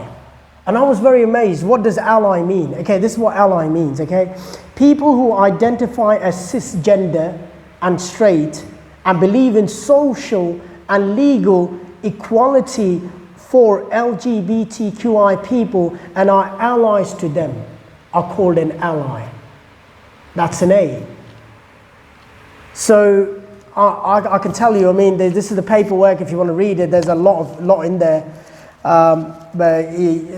And I was very amazed. What does ally mean? Okay, this is what ally means, okay? People who identify as cisgender and straight and believe in social and legal equality for LGBTQI people and are allies to them are called an ally. That's an A. So I can tell you, I mean, this is the paperwork if you want to read it. There's a lot in there.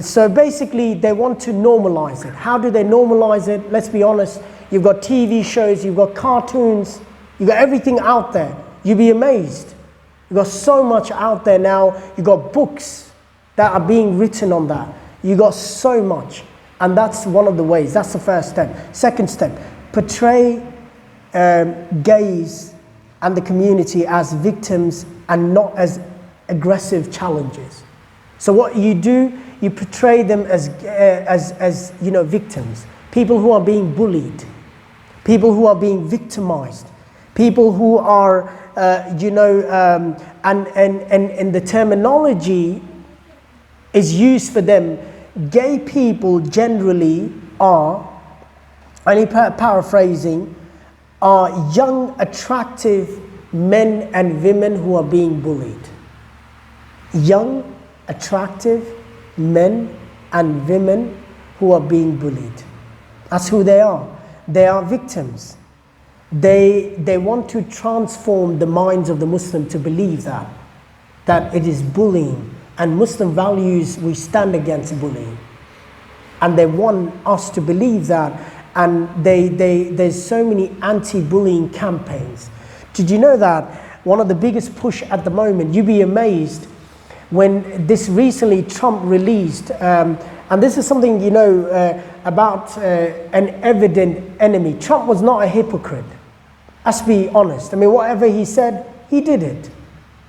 So basically, they want to normalize it. How do they normalize it? Let's be honest. You've got TV shows, you've got cartoons, you've got everything out there. You'd be amazed. You've got so much out there now. You've got books that are being written on that. You've got so much. And that's one of the ways. That's the first step. Second step, portray gays and the community as victims and not as aggressive challengers. So what you do, you portray them as you know, victims, people who are being bullied, people who are being victimized, people who are you know, and the terminology is used for them. Gay people generally are, only paraphrasing, are young, attractive men and women who are being bullied. Young, attractive men and women who are being bullied. That's who they are. They are victims. They want to transform the minds of the Muslim to believe that it is bullying, and Muslim values, we stand against bullying. And they want us to believe that, and there's so many anti-bullying campaigns. Did you know that one of the biggest push at the moment, you'd be amazed, when this recently Trump released, and this is something, you know, about an evident enemy. Trump was not a hypocrite. Let's be honest. I mean, whatever he said, he did it.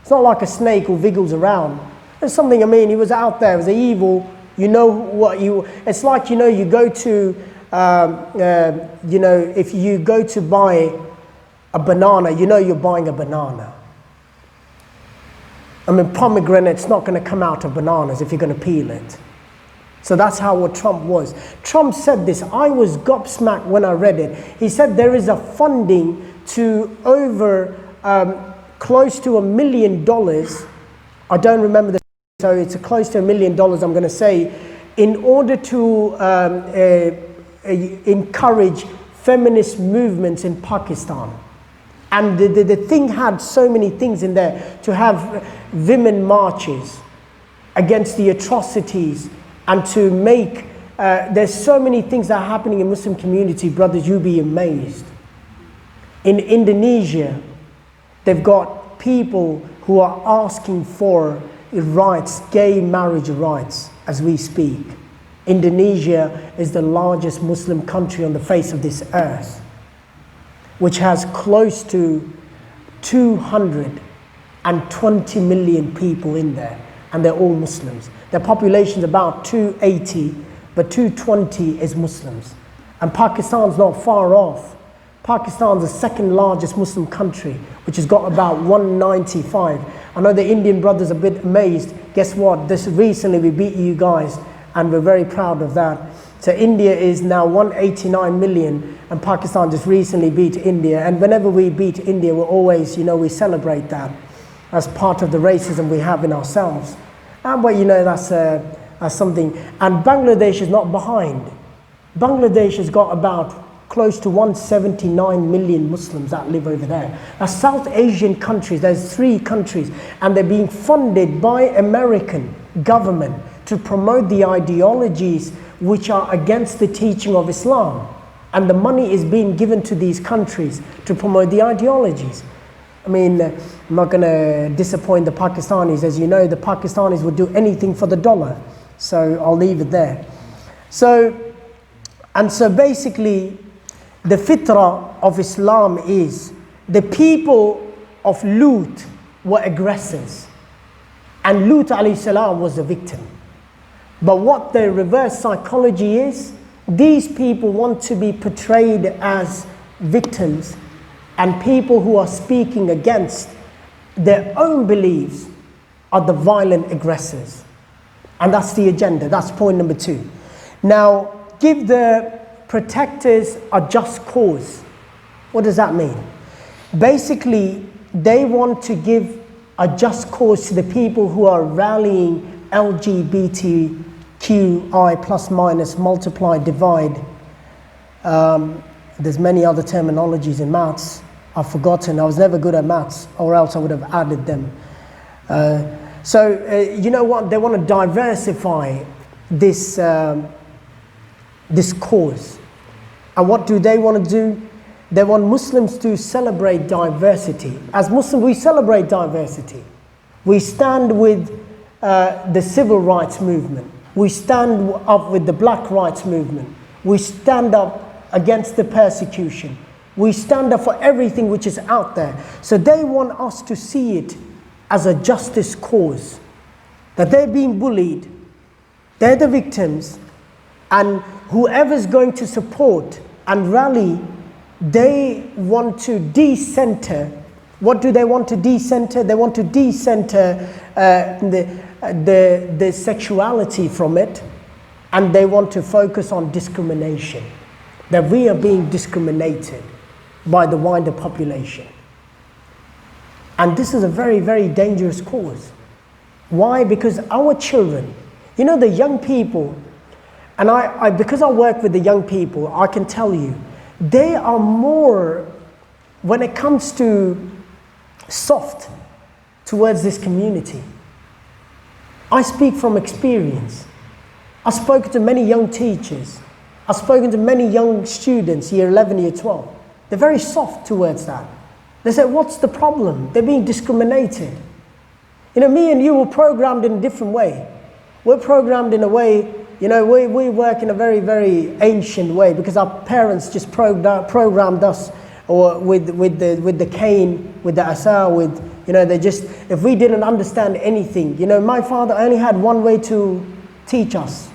It's not like a snake who wiggles around. There's something, I mean, he was out there, it was evil. You know what it's like, you know, you go to, you know, if you go to buy a banana, you know you're buying a banana. I mean, pomegranate's not going to come out of bananas if you're going to peel it. So that's how what Trump was. Trump said this. I was gobsmacked when I read it. He said there is a funding to over close to $1 million. I don't remember the, so it's close to $1 million, I'm going to say, in order to encourage feminist movements in Pakistan. And the thing had so many things in there, to have women marches against the atrocities, and to make, there's so many things that are happening in Muslim community, brothers, you'll be amazed. In Indonesia, they've got people who are asking for rights, gay marriage rights, as we speak. Indonesia is the largest Muslim country on the face of this earth, which has close to 220 million people in there, and they're all Muslims. Their population is about 280, but 220 is Muslims. And Pakistan's not far off. Pakistan's the second largest Muslim country, which has got about 195. I know the Indian brothers are a bit amazed. Guess what? This recently we beat you guys, and we're very proud of that. So India is now 189 million, and Pakistan just recently beat India. And whenever we beat India, we're always, we celebrate that as part of the racism we have in ourselves. But that's something. And Bangladesh is not behind. Bangladesh has got about close to 179 million Muslims that live over there. Now, South Asian countries, there's 3 countries, and they're being funded by American government to promote the ideologies which are against the teaching of Islam. And the money is being given to these countries to promote the ideologies. I mean, I'm not going to disappoint the Pakistanis. As you know, the Pakistanis would do anything for the dollar. So I'll leave it there. So basically, the fitrah of Islam is the people of Lut were aggressors, and Lut alayhi salam was the victim. But what the reverse psychology is, these people want to be portrayed as victims, and people who are speaking against their own beliefs are the violent aggressors. And that's the agenda. That's point number 2. Now, give the protectors a just cause. What does that mean? Basically, they want to give a just cause to the people who are rallying LGBTQI plus minus multiply divide. There's many other terminologies in maths. I've forgotten. I was never good at maths, or else I would have added them. You know what? They want to diversify this cause. And what do they want to do? They want Muslims to celebrate diversity. As Muslims, we celebrate diversity. We stand with the civil rights movement. We stand up with the black rights movement. We stand up against the persecution. We stand up for everything which is out there. So they want us to see it as a justice cause, that they're being bullied, they're the victims, and whoever's going to support and rally, they want to decenter. What do they want to decenter? They want to decenter the sexuality from it, and they want to focus on discrimination, that we are being discriminated by the wider population. And this is a very, very dangerous cause. Why? Because our children, the young people, and I because I work with the young people, I can tell you, they are more, when it comes to soft towards this community. I speak from experience. I've spoken to many young teachers. I've spoken to many young students, year 11, year 12. They're very soft towards that. They say, what's the problem? They're being discriminated. Me and you were programmed in a different way. We're programmed in a way, we work in a very, very ancient way, because our parents just programmed us, or with the cane, with the asa, they just, if we didn't understand anything, my father only had one way to teach us.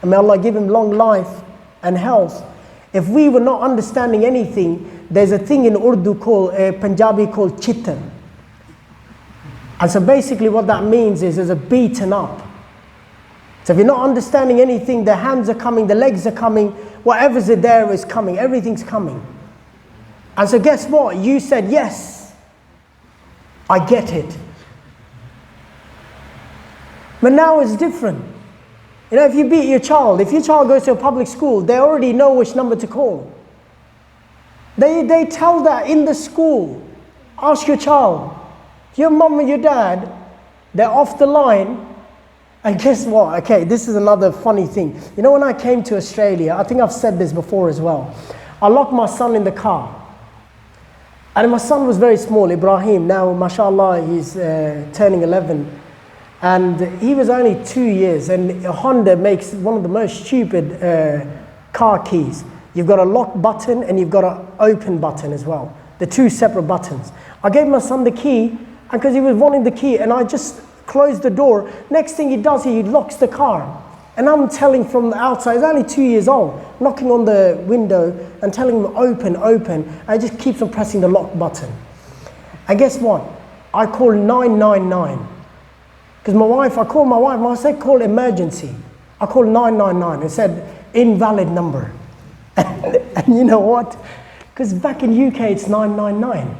And may Allah give him long life and health. If we were not understanding anything, there's a thing in Urdu called, Punjabi called chitta. And so basically what that means is there's a beaten up. So if you're not understanding anything, the hands are coming, the legs are coming, whatever's there is coming, everything's coming. And so guess what? You said, yes, I get it. But now it's different. You know, if you beat your child, if your child goes to a public school, they already know which number to call. They tell that in the school. Ask your child, your mum and your dad, they're off the line. And guess what? Okay, this is another funny thing. You know, when I came to Australia, I think I've said this before as well. I locked my son in the car. And my son was very small, Ibrahim. Now, mashallah, he's turning 11. And he was only 2 years. And Honda makes one of the most stupid car keys. You've got a lock button and you've got an open button as well. They're two separate buttons. I gave my son the key, and because he was wanting the key, and I just closed the door. Next thing he does, he locks the car. And I'm telling from the outside, he's only 2 years old, knocking on the window and telling him open, open. And he just keeps on pressing the lock button. And guess what? I called 999. Because I called my wife, and I said, call emergency. I called 999. It said, invalid number. And you know what? Because back in UK, it's 999.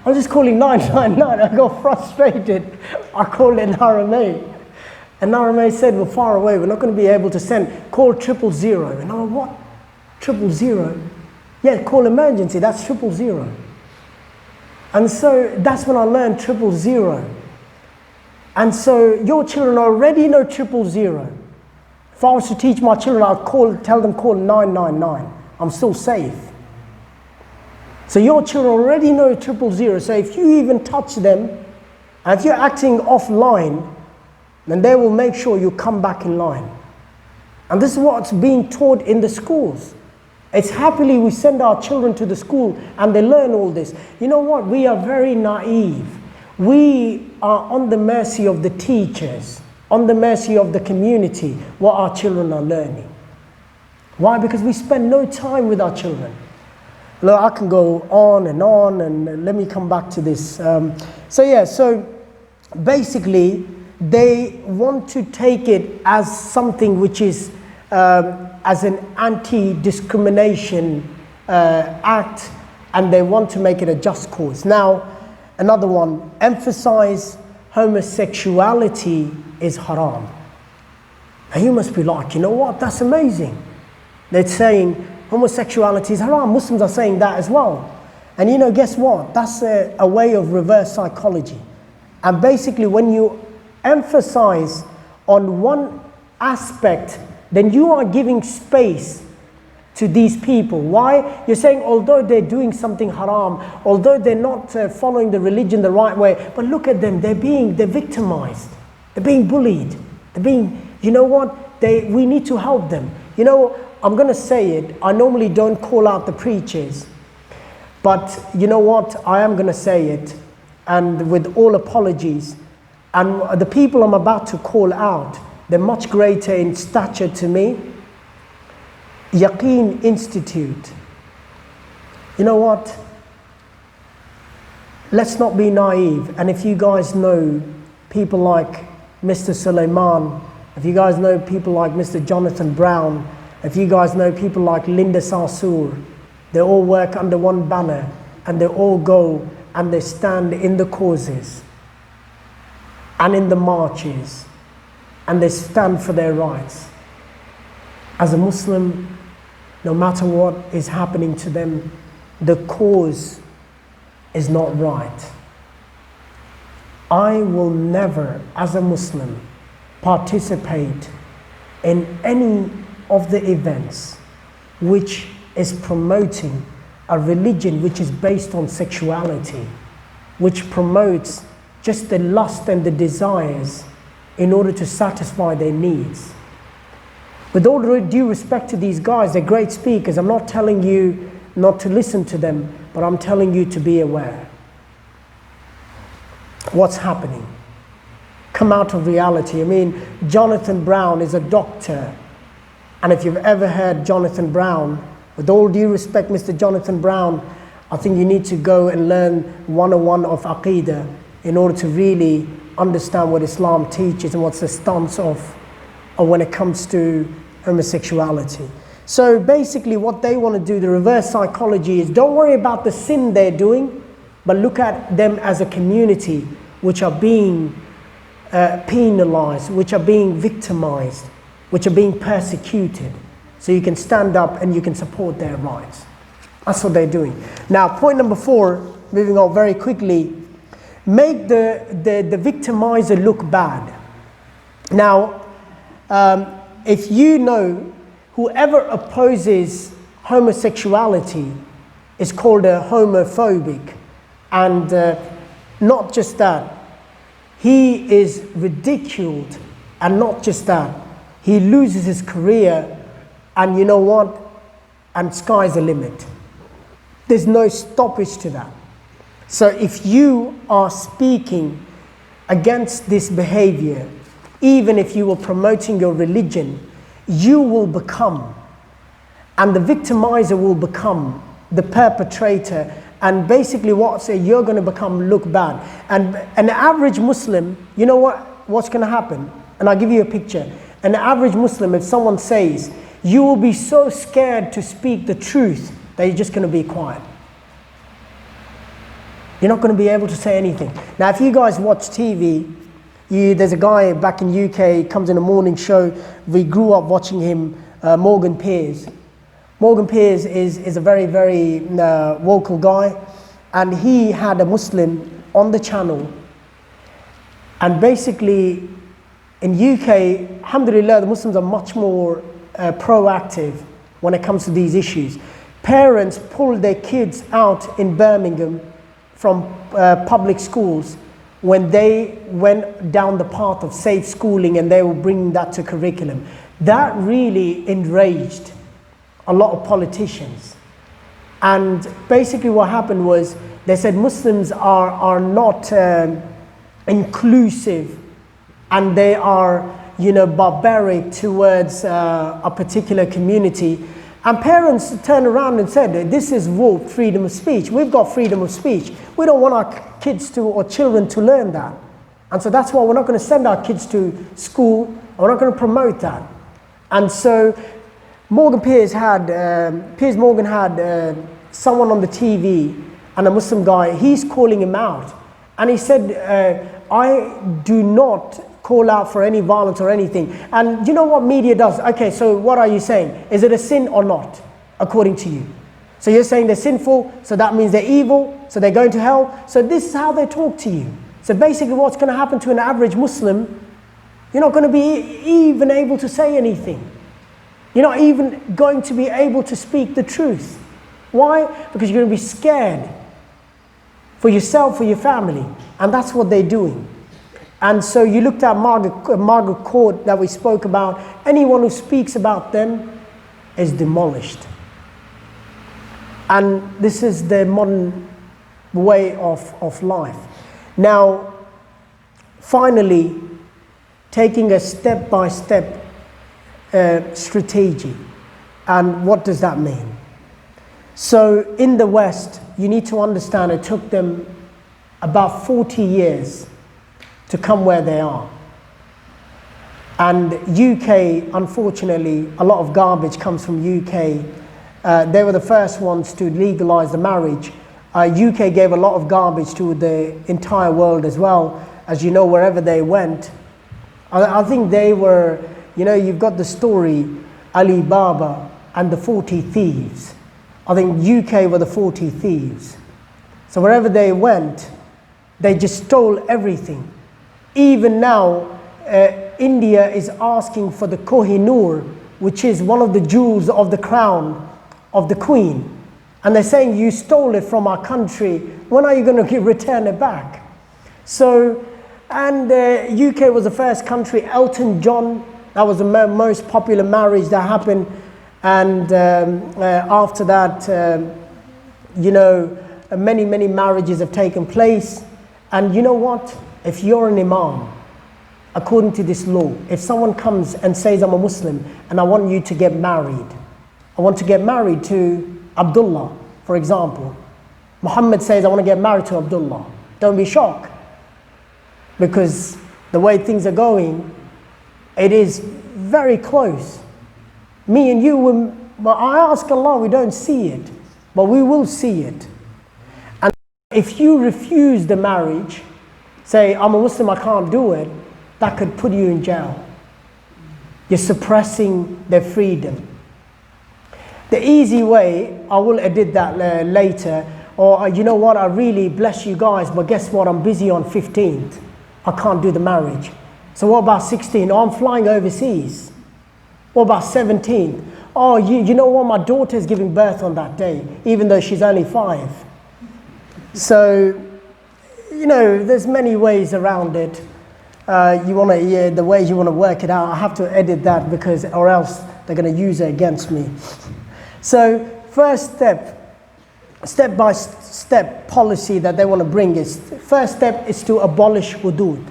I was just calling 999. I got frustrated. I called an RMA. And RMA said, we're far away. We're not going to be able to send. Call 000. And I went, what? 000? Yeah, call emergency. That's 000. And so that's when I learned 000. And so your children already know 000. If I was to teach my children, I'd tell them call 999. I'm still safe. So your children already know 000. So if you even touch them, and if you're acting offline, then they will make sure you come back in line. And this is what's being taught in the schools. It's happily we send our children to the school and they learn all this. You know what? We are very naive. We are on the mercy of the teachers, on the mercy of the community, what our children are learning. Why? Because we spend no time with our children. Look, I can go on, and let me come back to this. So basically, they want to take it as something which is as an anti-discrimination act, and they want to make it a just cause. Now, another one, emphasize homosexuality is haram. And you must be like, you know what, that's amazing. They're saying homosexuality is haram. Muslims are saying that as well. And you know, guess what? That's a way of reverse psychology. And basically, when you emphasize on one aspect, then you are giving space to these people. Why? You're saying, although they're doing something haram, although they're not following the religion the right way, but look at them, they're victimized. They're being bullied. You know what? We need to help them. You know, I'm going to say it. I normally don't call out the preachers. But you know what? I am going to say it. And with all apologies. And the people I'm about to call out, they're much greater in stature to me. Yaqeen Institute. You know what? Let's not be naive. And if you guys know people like Mr. Suleiman, if you guys know people like Mr. Jonathan Brown, if you guys know people like Linda Sarsour, they all work under one banner and they all go and they stand in the causes and in the marches and they stand for their rights. As a Muslim, no matter what is happening to them, the cause is not right. I will never, as a Muslim, participate in any of the events which is promoting a religion which is based on sexuality, which promotes just the lust and the desires in order to satisfy their needs. With all due respect to these guys, they're great speakers. I'm not telling you not to listen to them, but I'm telling you to be aware. What's happening? Come out of reality. I mean, Jonathan Brown is a doctor. And if you've ever heard Jonathan Brown, with all due respect, Mr. Jonathan Brown, I think you need to go and learn 101 of Aqidah in order to really understand what Islam teaches and what's the stance of when it comes to homosexuality. So basically what they want to do, the reverse psychology, is don't worry about the sin they're doing, but look at them as a community which are being penalized, which are being victimized. which are being persecuted, so you can stand up and you can support their rights. That's what they're doing. Now, point number 4, moving on very quickly, make the victimizer look bad. Now, if you know, whoever opposes homosexuality is called a homophobic, and not just that, he is ridiculed, and not just that, he loses his career, and you know what? And sky's the limit. There's no stoppage to that. So if you are speaking against this behavior, even if you were promoting your religion, you will become, and the victimizer will become the perpetrator, and basically you're going to become look bad. And an average Muslim, you know what's going to happen? And I'll give you a picture. An average Muslim, if someone says, you will be so scared to speak the truth that you're just going to be quiet. You're not going to be able to say anything. Now, if you guys watch TV, there's a guy back in UK, he comes in a morning show. We grew up watching him, Morgan Pearce. Morgan Pearce is a very, very vocal guy, and he had a Muslim on the channel. And basically, in UK, alhamdulillah, the Muslims are much more proactive when it comes to these issues. Parents pull their kids out in Birmingham from public schools when they went down the path of safe schooling, and they were bringing that to curriculum. That really enraged a lot of politicians. And basically what happened was, they said Muslims are not inclusive, and they are, barbaric towards a particular community. And parents turned around and said, this is freedom of speech. We've got freedom of speech. We don't want our kids or children to learn that. And so that's why we're not going to send our kids to school, and we're not going to promote that. And so Piers Morgan had someone on the TV, and a Muslim guy, he's calling him out. And he said, I do not call out for any violence or anything. And you know what media does? Okay, so what are you saying? Is it a sin or not, according to you? So you're saying they're sinful, so that means they're evil, so they're going to hell. So this is how they talk to you. So basically what's going to happen to an average Muslim, you're not going to be even able to say anything. You're not even going to be able to speak the truth. Why? Because you're going to be scared for yourself, for your family. And that's what they're doing. And so you looked at Margaret Court that we spoke about. Anyone who speaks about them is demolished. And this is the modern way of life. Now, finally, taking a step-by-step strategy. And what does that mean? So in the West, you need to understand it took them about 40 years to come where they are. And UK, unfortunately, a lot of garbage comes from UK. They were the first ones to legalize the marriage. UK gave a lot of garbage to the entire world as well. As you know, wherever they went, I think they were, you've got the story, Ali Baba and the 40 thieves. I think UK were the 40 thieves. So wherever they went, they just stole everything. Even now, India is asking for the Kohinoor, which is one of the jewels of the crown of the Queen. And they're saying, you stole it from our country. When are you going to return it back? So, and UK was the first country. Elton John, that was the most popular marriage that happened. And after that, many, many marriages have taken place. And you know what? If you're an imam, according to this law, if someone comes and says, I'm a Muslim and I want you to get married, I want to get married to Abdullah, for example. Muhammad says, I want to get married to Abdullah. Don't be shocked. Because the way things are going, it is very close. Me and you, I ask Allah, we don't see it, but we will see it. And if you refuse the marriage, say, I'm a Muslim, I can't do it, that could put you in jail. You're suppressing their freedom. The easy way, I will edit that later, or you know what, I really bless you guys, but guess what, I'm busy on 15th. I can't do the marriage. So what about 16th? Oh, I'm flying overseas. What about 17th? Oh, you know what, my daughter's giving birth on that day, even though she's only 5. So, you know, there's many ways around it. The way you want to work it out, I have to edit that because, or else they're going to use it against me. So, first step by step policy that they want to bring is, first step is to abolish hudud.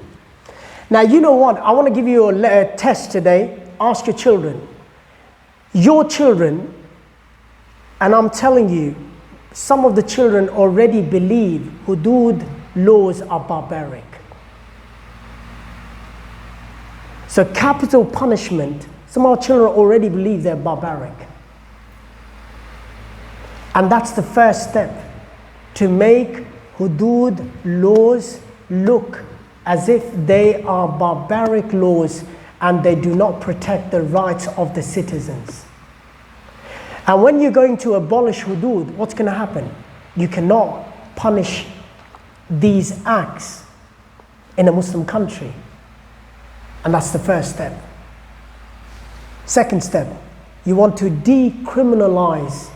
Now, you know what? I want to give you a test today. Ask your children. Your children, and I'm telling you, some of the children already believe hudud laws are barbaric. So capital punishment, some of our children already believe they're barbaric. And that's the first step, to make hudud laws look as if they are barbaric laws and they do not protect the rights of the citizens. And when you're going to abolish hudud, what's going to happen? You cannot punish these acts in a Muslim country. And that's the first step. Second step, you want to decriminalize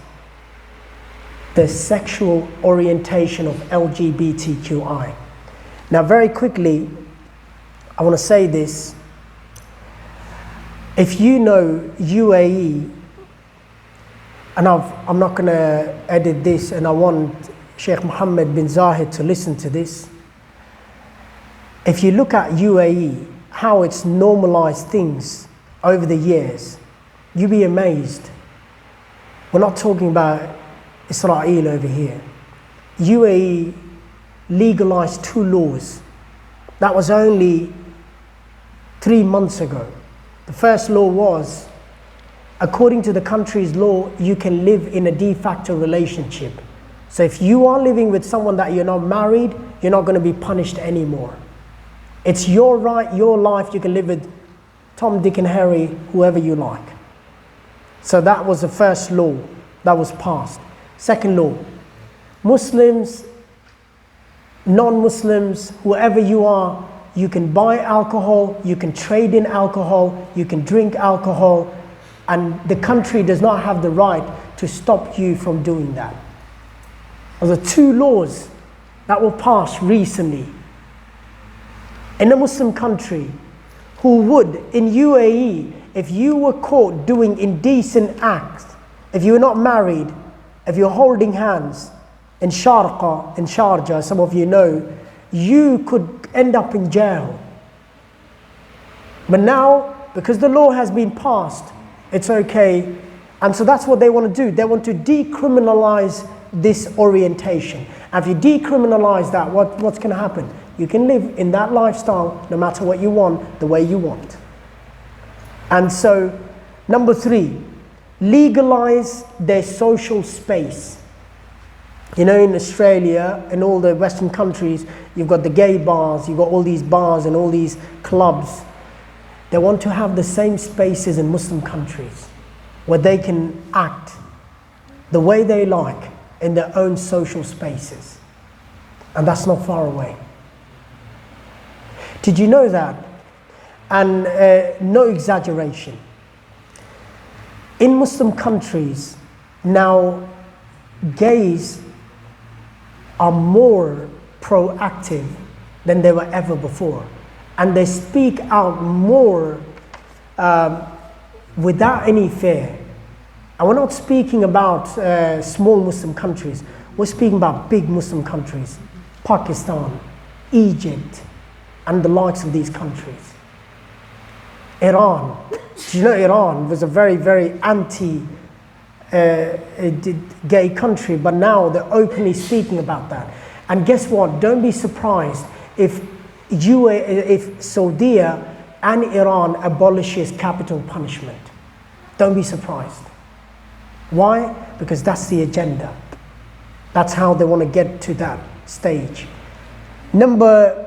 the sexual orientation of LGBTQI. Now, very quickly, I want to say this. If you know UAE, and I'm not going to edit this, and I want Sheikh Mohammed bin Zahid to listen to this. If you look at UAE, how it's normalized things over the years, you'll be amazed. We're not talking about Israel over here. UAE legalized 2 laws. That was only 3 months ago. The first law was, according to the country's law, you can live in a de facto relationship. So if you are living with someone that you're not married, you're not going to be punished anymore. It's your right, your life. You can live with Tom, Dick and Harry, whoever you like. So that was the first law that was passed. Second law, Muslims, non-Muslims, whoever you are, you can buy alcohol, you can trade in alcohol, you can drink alcohol, and the country does not have the right to stop you from doing that. Those are 2 laws that were passed recently in a Muslim country, who would, in UAE, if you were caught doing indecent acts, if you were not married, if you're holding hands in Sharqa, in Sharjah, some of you know, you could end up in jail. But now, because the law has been passed, it's okay. And so that's what they want to do. They want to decriminalize this orientation. And if you decriminalize that, what's going to happen? You can live in that lifestyle no matter what you want, the way you want. And so, number 3, legalize their social space. You know, in Australia, in all the Western countries, you've got the gay bars, you've got all these bars and all these clubs. They want to have the same spaces in Muslim countries where they can act the way they like in their own social spaces. And that's not far away. Did you know that? And no exaggeration. In Muslim countries, now gays are more proactive than they were ever before. And they speak out more without any fear. And we're not speaking about small Muslim countries. We're speaking about big Muslim countries. Pakistan, Egypt, and the likes of these countries. Iran. Do you know Iran was a very, very anti-gay country, but now they're openly speaking about that. And guess what? Don't be surprised if Saudi and Iran abolishes capital punishment. Don't be surprised. Why? Because that's the agenda. That's how they want to get to that stage. Number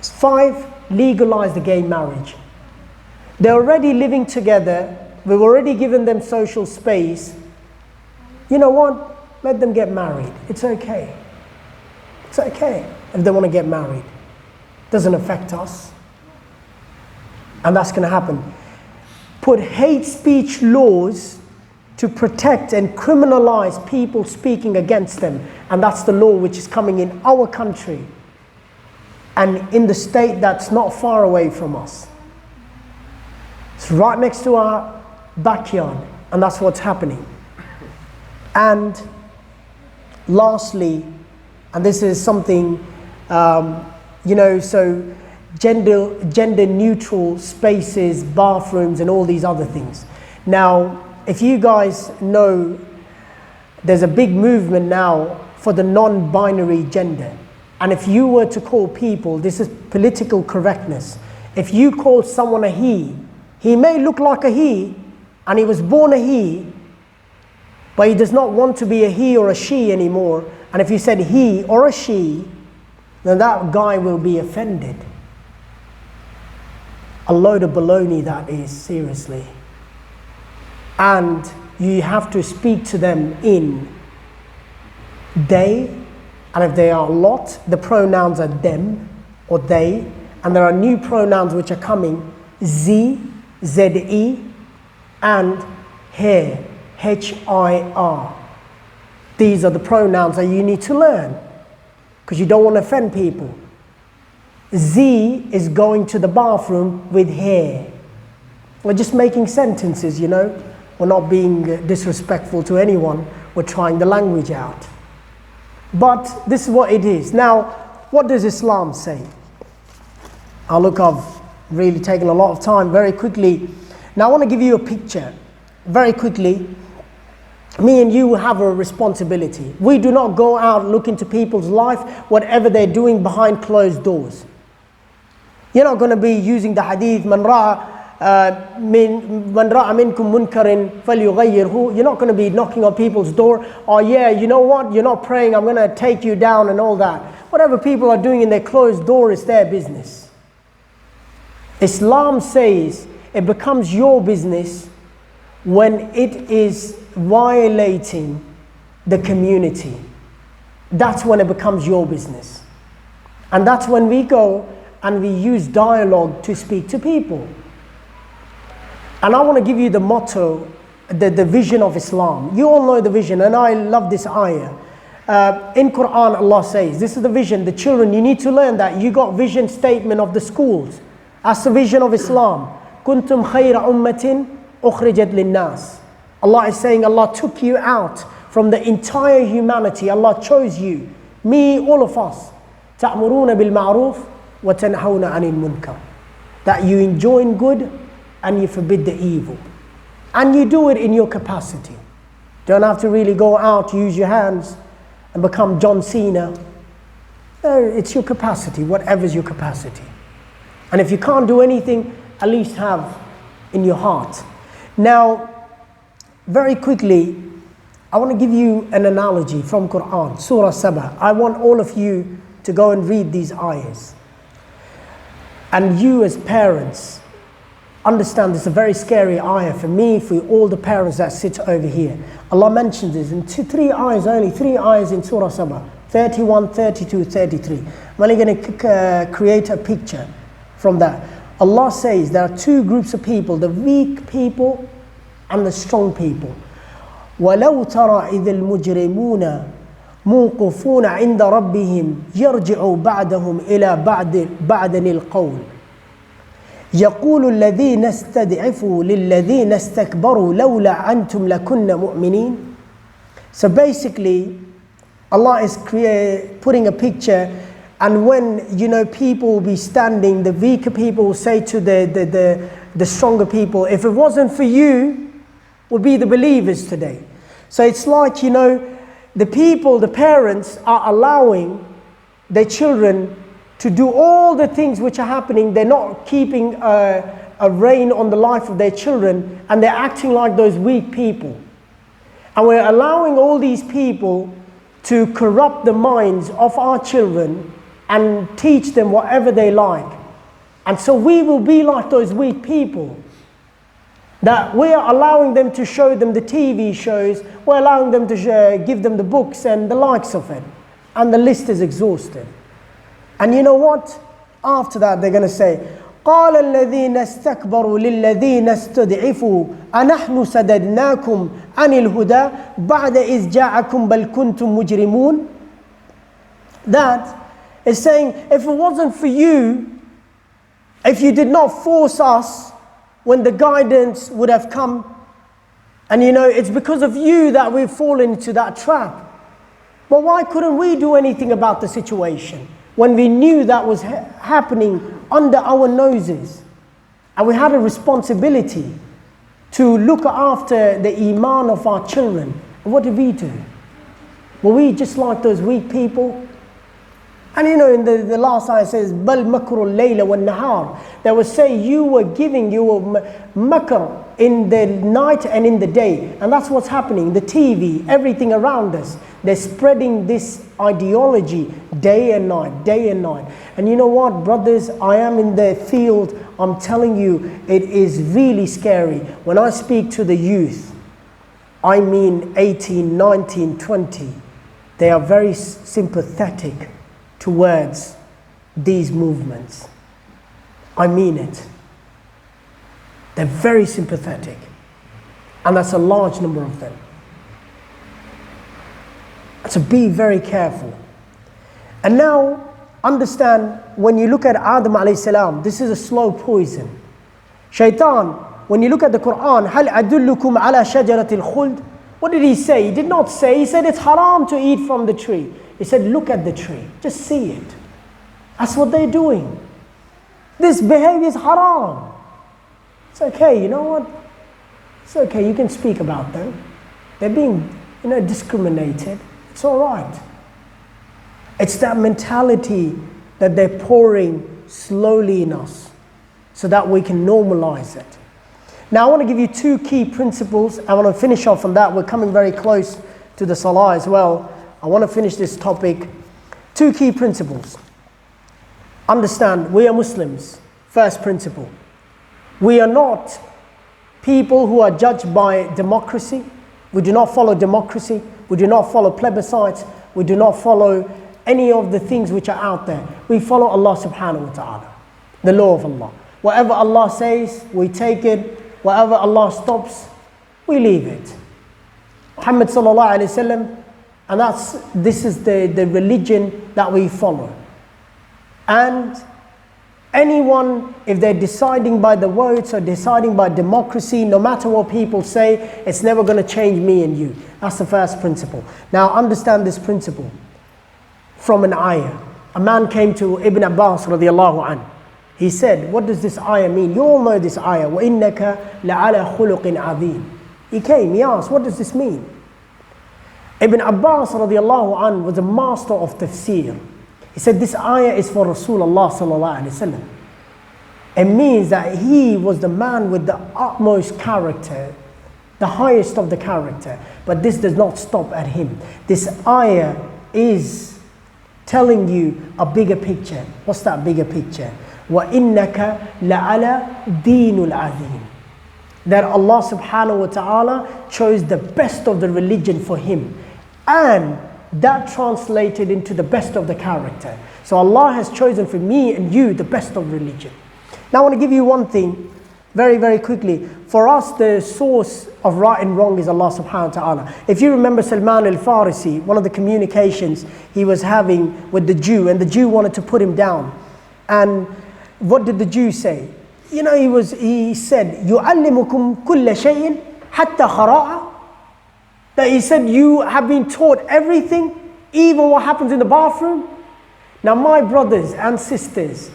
5, legalize the gay marriage. They're already living together. We've already given them social space. You know what? Let them get married. It's okay. It's okay if they want to get married. Doesn't affect us. And that's going to happen. Put hate speech laws to protect and criminalize people speaking against them. And that's the law which is coming in our country and in the state that's not far away from us. It's right next to our backyard, and that's what's happening. And lastly, and this is something, so gender neutral spaces, bathrooms, and all these other things. Now, if you guys know, there's a big movement now for the non-binary gender. And if you were to call people, this is political correctness. If you call someone a he may look like a he, and he was born a he, but he does not want to be a he or a she anymore. And if you said he or a she, then that guy will be offended. A load of baloney that is, seriously. And you have to speak to them in they, and if they are a lot, the pronouns are them or they, and there are new pronouns which are coming, ze, ze, and hir, hir. These are the pronouns that you need to learn because you don't want to offend people. Z is going to the bathroom with hair. We're just making sentences, you know. We're not being disrespectful to anyone. We're trying the language out. But this is what it is. Now, what does Islam say? Look, I've really taken a lot of time very quickly. Now I want to give you a picture very quickly. Me and you have a responsibility. We do not go out, look into people's life, whatever they're doing behind closed doors. You're not going to be using the hadith, man ra'a minkum munkarin falyughayyirhu. You're not going to be knocking on people's door. Oh yeah, you know what? You're not praying, I'm going to take you down and all that. Whatever people are doing in their closed door is their business. Islam says it becomes your business when it is violating the community. That's when it becomes your business. And that's when we go and we use dialogue to speak to people. And I want to give you the motto, the vision of Islam. You all know the vision, and I love this ayah. In Quran, Allah says, this is the vision. The children, you need to learn that. You got vision statement of the schools. That's the vision of Islam. Kuntum khayra ummatin ukhrijat linnas. Allah is saying, Allah took you out from the entire humanity. Allah chose you, me, all of us. Ta'muruna bil ma'ruf wa tanhawna 'anil munkar. That you enjoin good and you forbid the evil. And you do it in your capacity. Don't have to really go out, use your hands and become John Cena. It's your capacity, whatever's your capacity. And if you can't do anything, at least have in your heart. Now, very quickly, I want to give you an analogy from Quran, Surah Sabah. I want all of you to go and read these ayahs. And you as parents, understand this is a very scary ayah for me, for all the parents that sit over here. Allah mentions this in three ayahs only, three ayahs in Surah Sabah, 31, 32, 33. I'm only going to create a picture from that. Allah says there are two groups of people, the weak people and the strong people. وَلَوْ تَرَى إِذِ الْمُجْرِمُونَ مُوقُفُونَ عِنْدَ رَبِّهِمْ يَرْجِعُ بَعْدَهُمْ إِلَى بَعْدَنِ الْقَوْلِ يَقُولُ الَّذِينَ اسْتَضْعَفُوا لِلَّذِينَ اسْتَكْبَرُوا لَوْلَا أَنْتُمْ لَكُنَّ مُؤْمِنِينَ. So basically, Allah is putting a picture, and when people will be standing, the weaker people will say to the stronger people, if it wasn't for you, would be the believers today. So it's like, the people, the parents are allowing their children to do all the things which are happening. They're not keeping a rein on the life of their children, and they're acting like those weak people. And we're allowing all these people to corrupt the minds of our children and teach them whatever they like. And so we will be like those weak people. That we are allowing them to show them the TV shows, we're allowing them to give them the books and the likes of it. And the list is exhausted. And you know what? After that they're going to say, قال الذين استكبروا للذين استضعفوا أنحن سددناكم عن الهدى بعد إذ جاءكم بل كنتم مجرمون. That is saying, if it wasn't for you, if you did not force us when the guidance would have come, and you know, it's because of you that we've fallen into that trap. But why couldn't we do anything about the situation when we knew that was happening under our noses? And we had a responsibility to look after the iman of our children. And what did we do? Were we just like those weak people? And you know, in the last ayah says, بَلْ مَكْرُ اللَّيْلَ وَالنَّهَارِ. They will say you were giving your makr in the night and in the day. And that's what's happening. The TV, everything around us, they're spreading this ideology day and night, day and night. And you know what, brothers, I am in the field. I'm telling you, it is really scary. When I speak to the youth, I mean 18, 19, 20, they are very sympathetic towards these movements. I mean it. They're very sympathetic. And that's a large number of them. So be very careful. And now, understand, when you look at Adam alayhi salam, this is a slow poison. Shaitan, when you look at the Quran, هَلْ أَدُلُّكُمْ عَلَى شَجَرَةِ الْخُلْدِ. What did he say? He did not say, he said it's haram to eat from the tree. He said, look at the tree, just see it. That's what they're doing. This behavior is haram. It's okay, you know what? It's okay, you can speak about them. They're being, discriminated. It's all right. It's that mentality that they're pouring slowly in us so that we can normalize it. Now I want to give you two key principles. I want to finish off on that. We're coming very close to the Salah as well. I want to finish this topic. Two key principles. Understand, we are Muslims. First principle. We are not people who are judged by democracy. We do not follow democracy. We do not follow plebiscites. We do not follow any of the things which are out there. We follow Allah subhanahu wa ta'ala, the law of Allah. Whatever Allah says, we take it. Whatever Allah stops, we leave it. Muhammad sallallahu alayhi wa sallam, and this is the religion that we follow. And anyone, if they're deciding by the votes or deciding by democracy, no matter what people say, it's never going to change me and you. That's the first principle. Now understand this principle from an ayah. A man came to Ibn Abbas radiallahu anhu. He said, what does this ayah mean? You all know this ayah. وَإِنَّكَ لَعَلَى خُلُقٍ عَظِيمٍ. He came, he asked, what does this mean? Ibn Abbas radiallahu anhu was a master of tafsir. He said, this ayah is for Rasulullah sallallahu alayhi wa sallam. It means that he was the man with the utmost character, the highest of the character. But this does not stop at him. This ayah is telling you a bigger picture. What's that bigger picture? وَإِنَّكَ لَعَلَى دِينُ الْعَظِيمِ. That Allah subhanahu wa ta'ala chose the best of the religion for him. And that translated into the best of the character. So Allah has chosen for me and you the best of religion. Now I want to give you one thing very, very quickly. For us, the source of right and wrong is Allah subhanahu wa ta'ala. If you remember Salman al-Farisi, one of the communications he was having with the Jew, and the Jew wanted to put him down. And what did the Jew say? He said, يُعَلِّمُكُمْ كُلَّ شَيْءٍ حَتَّى خَرَاءً. That he said, you have been taught everything, even what happens in the bathroom. Now my brothers and sisters,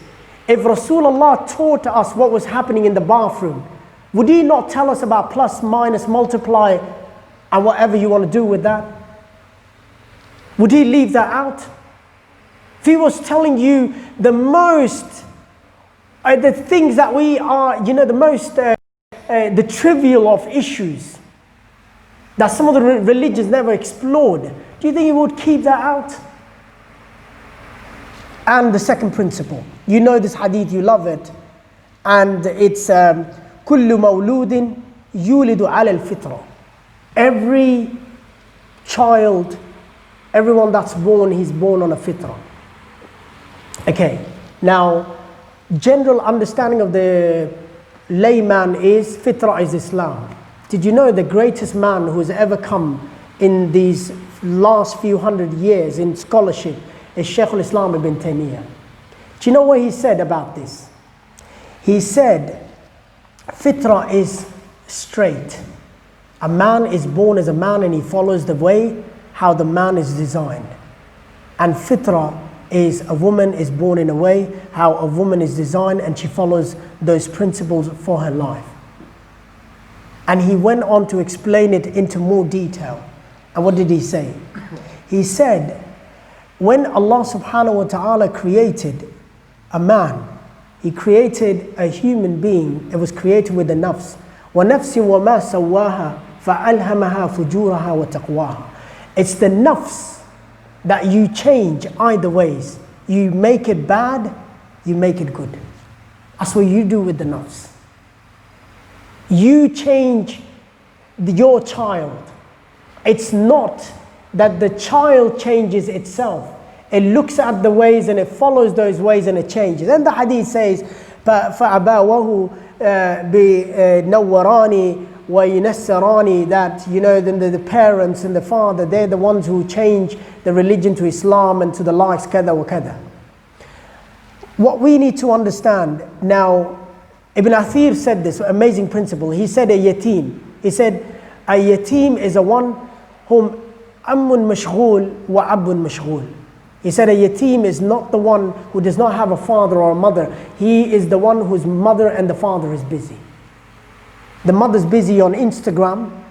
if Rasulullah taught us what was happening in the bathroom, would he not tell us about plus, minus, multiply, and whatever you want to do with that? Would he leave that out? If he was telling you the most, the things that we are, the most, the trivial of issues, that some of the religions never explored, do you think he would keep that out? And the second principle, you know this hadith, you love it, and it's كل مولود يولد على الفطرة. Every child, everyone that's born, he's born on a fitrah. Okay, now general understanding of the layman is fitrah is Islam. Did you know the greatest man who's ever come in these last few hundred years in scholarship is Shaykh al-Islam ibn Taymiyyah? Do you know what he said about this? He said, fitrah is straight. A man is born as a man and he follows the way how the man is designed. And fitrah is a woman is born in a way how a woman is designed and she follows those principles for her life. And he went on to explain it into more detail. And what did he say? He said, when Allah subhanahu wa ta'ala created a man, He created a human being. It was created with the nafs. وَنَفْسٍ وَمَا سَوَّاهَا فَأَلْهَمَهَا فُجُورَهَا وَتَقْوَاهَا. It's the nafs that you change either ways. You make it bad, you make it good. That's what you do with the nafs. You change your child. It's not that the child changes itself. It looks at the ways and it follows those ways and it changes. And the hadith says, فَأَبَاوَهُ بِنَوَّرَانِ وَيُنَسَّرَانِ, that, you know, the parents and the father, they're the ones who change the religion to Islam and to the likes, kada wa kada. What we need to understand now, Ibn Athir said this amazing principle. He said a yatim. He said a yatim is a one whom ammun mashghul wa abun mashghul. He said a yatim is not the one who does not have a father or a mother. He is the one whose mother and the father is busy. The mother's busy on Instagram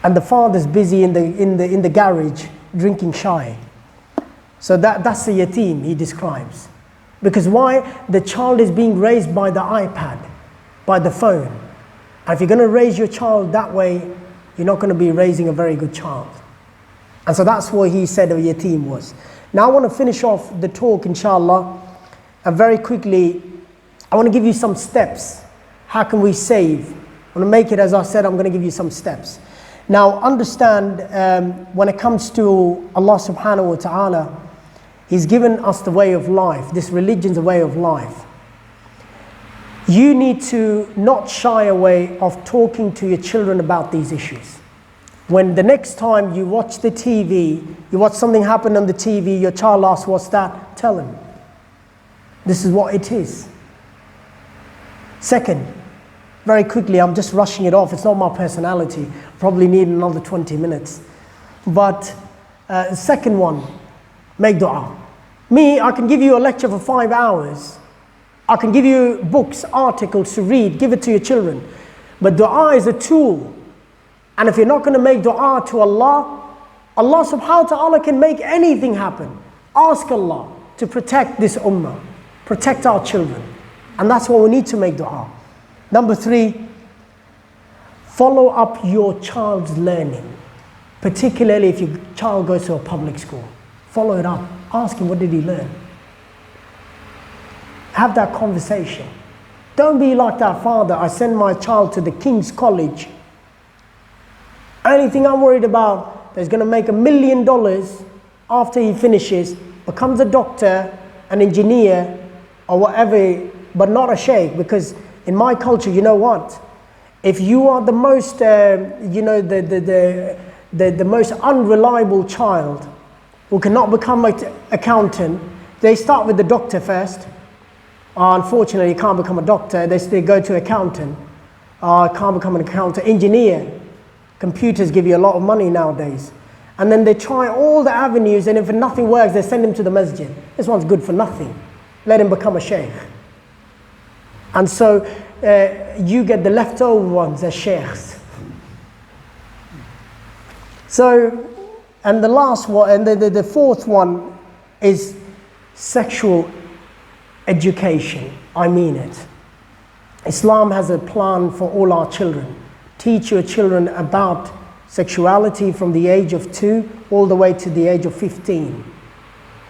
and the father's busy in the garage drinking chai. So that's the yatim he describes. Because why? The child is being raised by the iPad, by the phone. And if you're going to raise your child that way, you're not going to be raising a very good child. And so that's what he said a yatim was. Now I want to finish off the talk, inshallah, and very quickly, I want to give you some steps. How can we save? I want to make it, as I said, I'm going to give you some steps. Now understand, when it comes to Allah subhanahu wa ta'ala, He's given us the way of life. This religion's a way of life. You need to not shy away of talking to your children about these issues. When the next time you watch the TV, you watch something happen on the TV, your child asks, what's that? Tell him. This is what it is. Second, very quickly, I'm just rushing it off. It's not my personality. Probably need another 20 minutes. But second one, make dua. Me, I can give you a lecture for 5 hours. I can give you books, articles to read, give it to your children. But dua is a tool. And if you're not going to make dua to Allah, Allah subhanahu wa ta'ala can make anything happen. Ask Allah to protect this ummah, protect our children. And that's what we need to make dua. Number 3, follow up your child's learning. Particularly if your child goes to a public school. Follow it up. Ask him, what did he learn? Have that conversation. Don't be like that father. I send my child to the King's College. Anything I'm worried about, that's going to make $1 million after he finishes, becomes a doctor, an engineer, or whatever, but not a sheikh. Because in my culture, you know what? If you are the most, the most unreliable child who cannot become an accountant, they start with the doctor first. Unfortunately, you can't become a doctor. They go to accountant. Can't become an accountant. Engineer. Computers give you a lot of money nowadays. And then they try all the avenues, and if nothing works, they send him to the masjid. This one's good for nothing. Let him become a sheikh. And so you get the leftover ones as sheikhs. So, and the last one, and the fourth one is sexual education. I mean it. Islam has a plan for all our children. Teach your children about sexuality from the age of 2 all the way to the age of 15.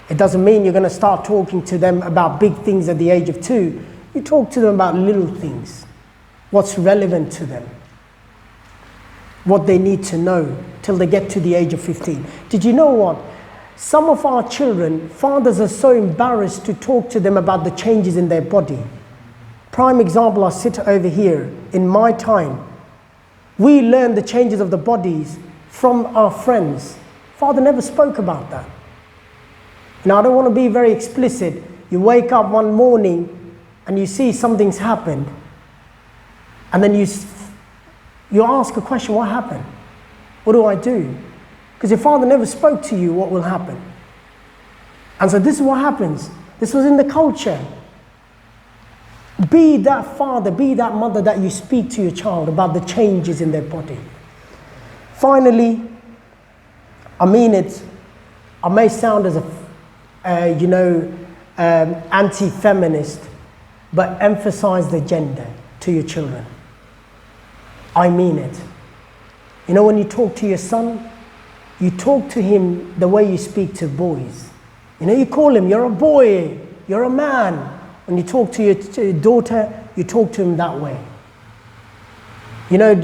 It doesn't mean you're going to start talking to them about big things at the age of 2. You talk to them about little things. what's relevant to them, what they need to know till they get to the age of 15. Did you know what? Some of our children, fathers are so embarrassed to talk to them about the changes in their body. Prime example, I sit over here. In my time, we learned the changes of the bodies from our friends. Father never spoke about that. Now, I don't want to be very explicit. You wake up one morning and you see something's happened, and then you ask a question, what happened? What do I do? Because your father never spoke to you what will happen. And so this is what happens. This was in the culture. Be that father, be that mother that you speak to your child about the changes in their body. Finally, I mean it, I may sound as a, anti-feminist, but emphasize the gender to your children. I mean it. You know, when you talk to your son, you talk to him the way you speak to boys. You know, you call him, you're a boy, you're a man. When you talk to your daughter, you talk to him that way. You know,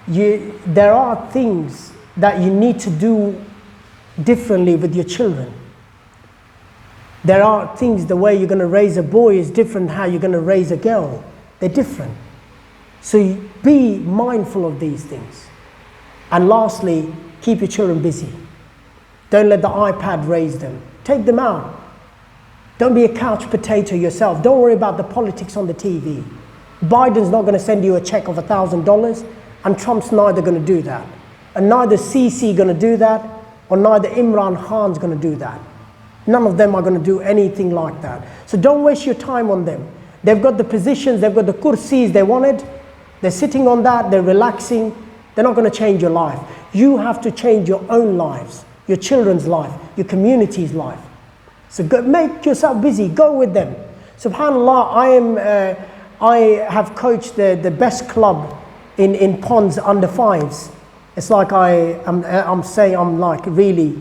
there are things that you need to do differently with your children. There are things, the way you're going to raise a boy is different how you're going to raise a girl. They're different. So be mindful of these things. And lastly, keep your children busy. Don't let the iPad raise them. Take them out. Don't be a couch potato yourself. Don't worry about the politics on the TV. Biden's not going to send you a check of $1,000, and Trump's neither going to do that. And neither Sisi going to do that, or neither Imran Khan's going to do that. None of them are going to do anything like that. So don't waste your time on them. They've got the positions, they've got the kursis they wanted. They're sitting on that, they're relaxing. They're not going to change your life. You have to change your own lives, your children's life, your community's life. So go, make yourself busy, go with them. SubhanAllah, I have coached the best club in Ponds under fives. It's like I'm saying I'm like really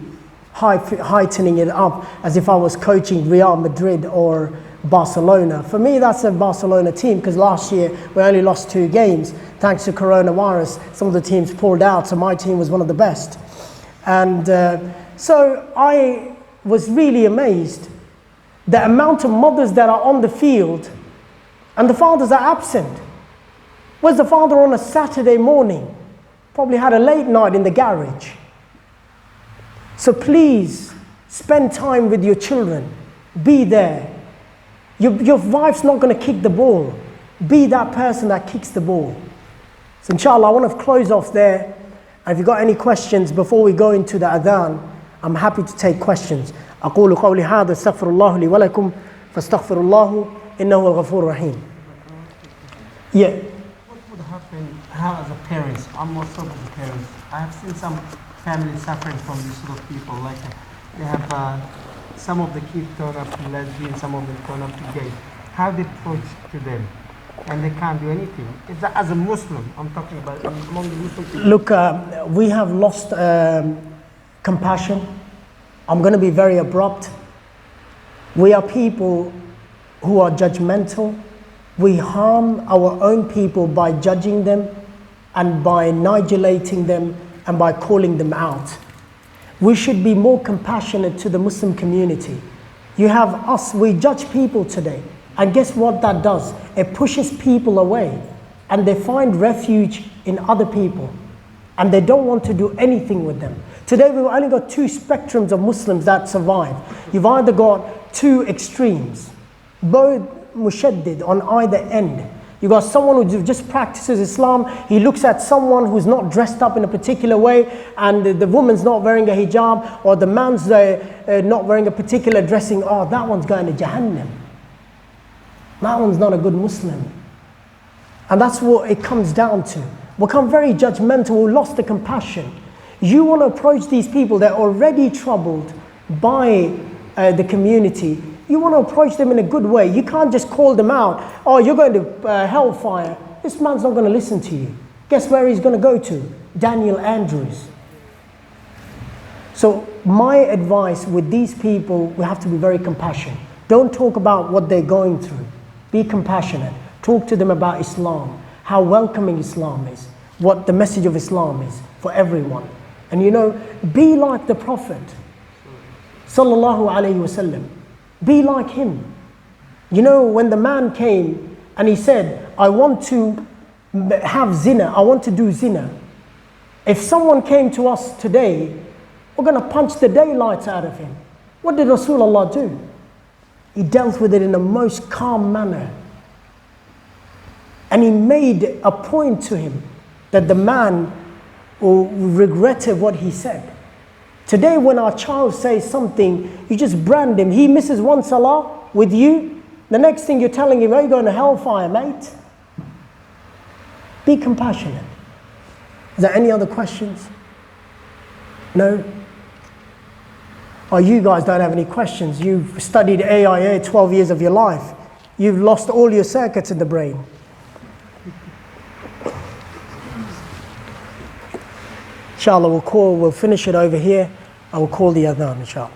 heightening it up as if I was coaching Real Madrid or Barcelona. For me, that's a Barcelona team, because last year we only lost 2 games. Thanks to coronavirus, some of the teams pulled out, so my team was one of the best. And so I was really amazed the amount of mothers that are on the field and the fathers are absent. Where's the father on a Saturday morning? Probably had a late night in the garage. So please, spend time with your children. Be there. Your wife's not going to kick the ball. Be that person that kicks the ball. So inshallah, I want to close off there. And if you've got any questions before we go into the adhan, I'm happy to take questions. أقول قولي هذا استغفر الله لي ولكم فاستغفر الله إنه الغفور الرحيم. Yeah. What would happen, how as a parent, I'm also as a parent, I have seen some families suffering from these sort of people, like they have some of the kids turn up to lesbian, some of them turn up to gay. How they approach to them, and they can't do anything. Is that as a Muslim, I'm talking about among the Muslim people? Look, we have lost compassion. I'm going to be very abrupt. We are people who are judgmental. We harm our own people by judging them and by annihilating them and by calling them out. We should be more compassionate to the Muslim community. You have us, we judge people today. And guess what that does? It pushes people away and they find refuge in other people and they don't want to do anything with them. Today we've only got 2 spectrums of Muslims that survive. You've either got 2 extremes, both mushaddid on either end. You've got someone who just practices Islam, he looks at someone who's not dressed up in a particular way, and the woman's not wearing a hijab, or the man's not wearing a particular dressing, oh, that one's going to Jahannam. That one's not a good Muslim. And that's what it comes down to. We become very judgmental, we lost the compassion. You want to approach these people that are already troubled by the community. You want to approach them in a good way. You can't just call them out. Oh, you're going to hellfire. This man's not going to listen to you. Guess where he's going to go to? Daniel Andrews. So my advice with these people, we have to be very compassionate. Don't talk about what they're going through. Be compassionate. Talk to them about Islam. how welcoming Islam is, what the message of Islam is for everyone. And you know, be like the Prophet, sallallahu alaihi wasallam. Be like him. You know, when the man came and he said, I want to have zina, I want to do zina. If someone came to us today, we're going to punch the daylights out of him. What did Rasulullah do? He dealt with it in the most calm manner. And he made a point to him that the man regretted what he said. Today when our child says something, you just brand him. He misses one salah with you. The next thing you're telling him, are you going to hellfire, mate? Be compassionate. Is there any other questions? No? Oh, you guys don't have any questions. You've studied AIA 12 years of your life. You've lost all your circuits in the brain. Inshallah, we'll finish it over here. I will call the adhan, inshallah.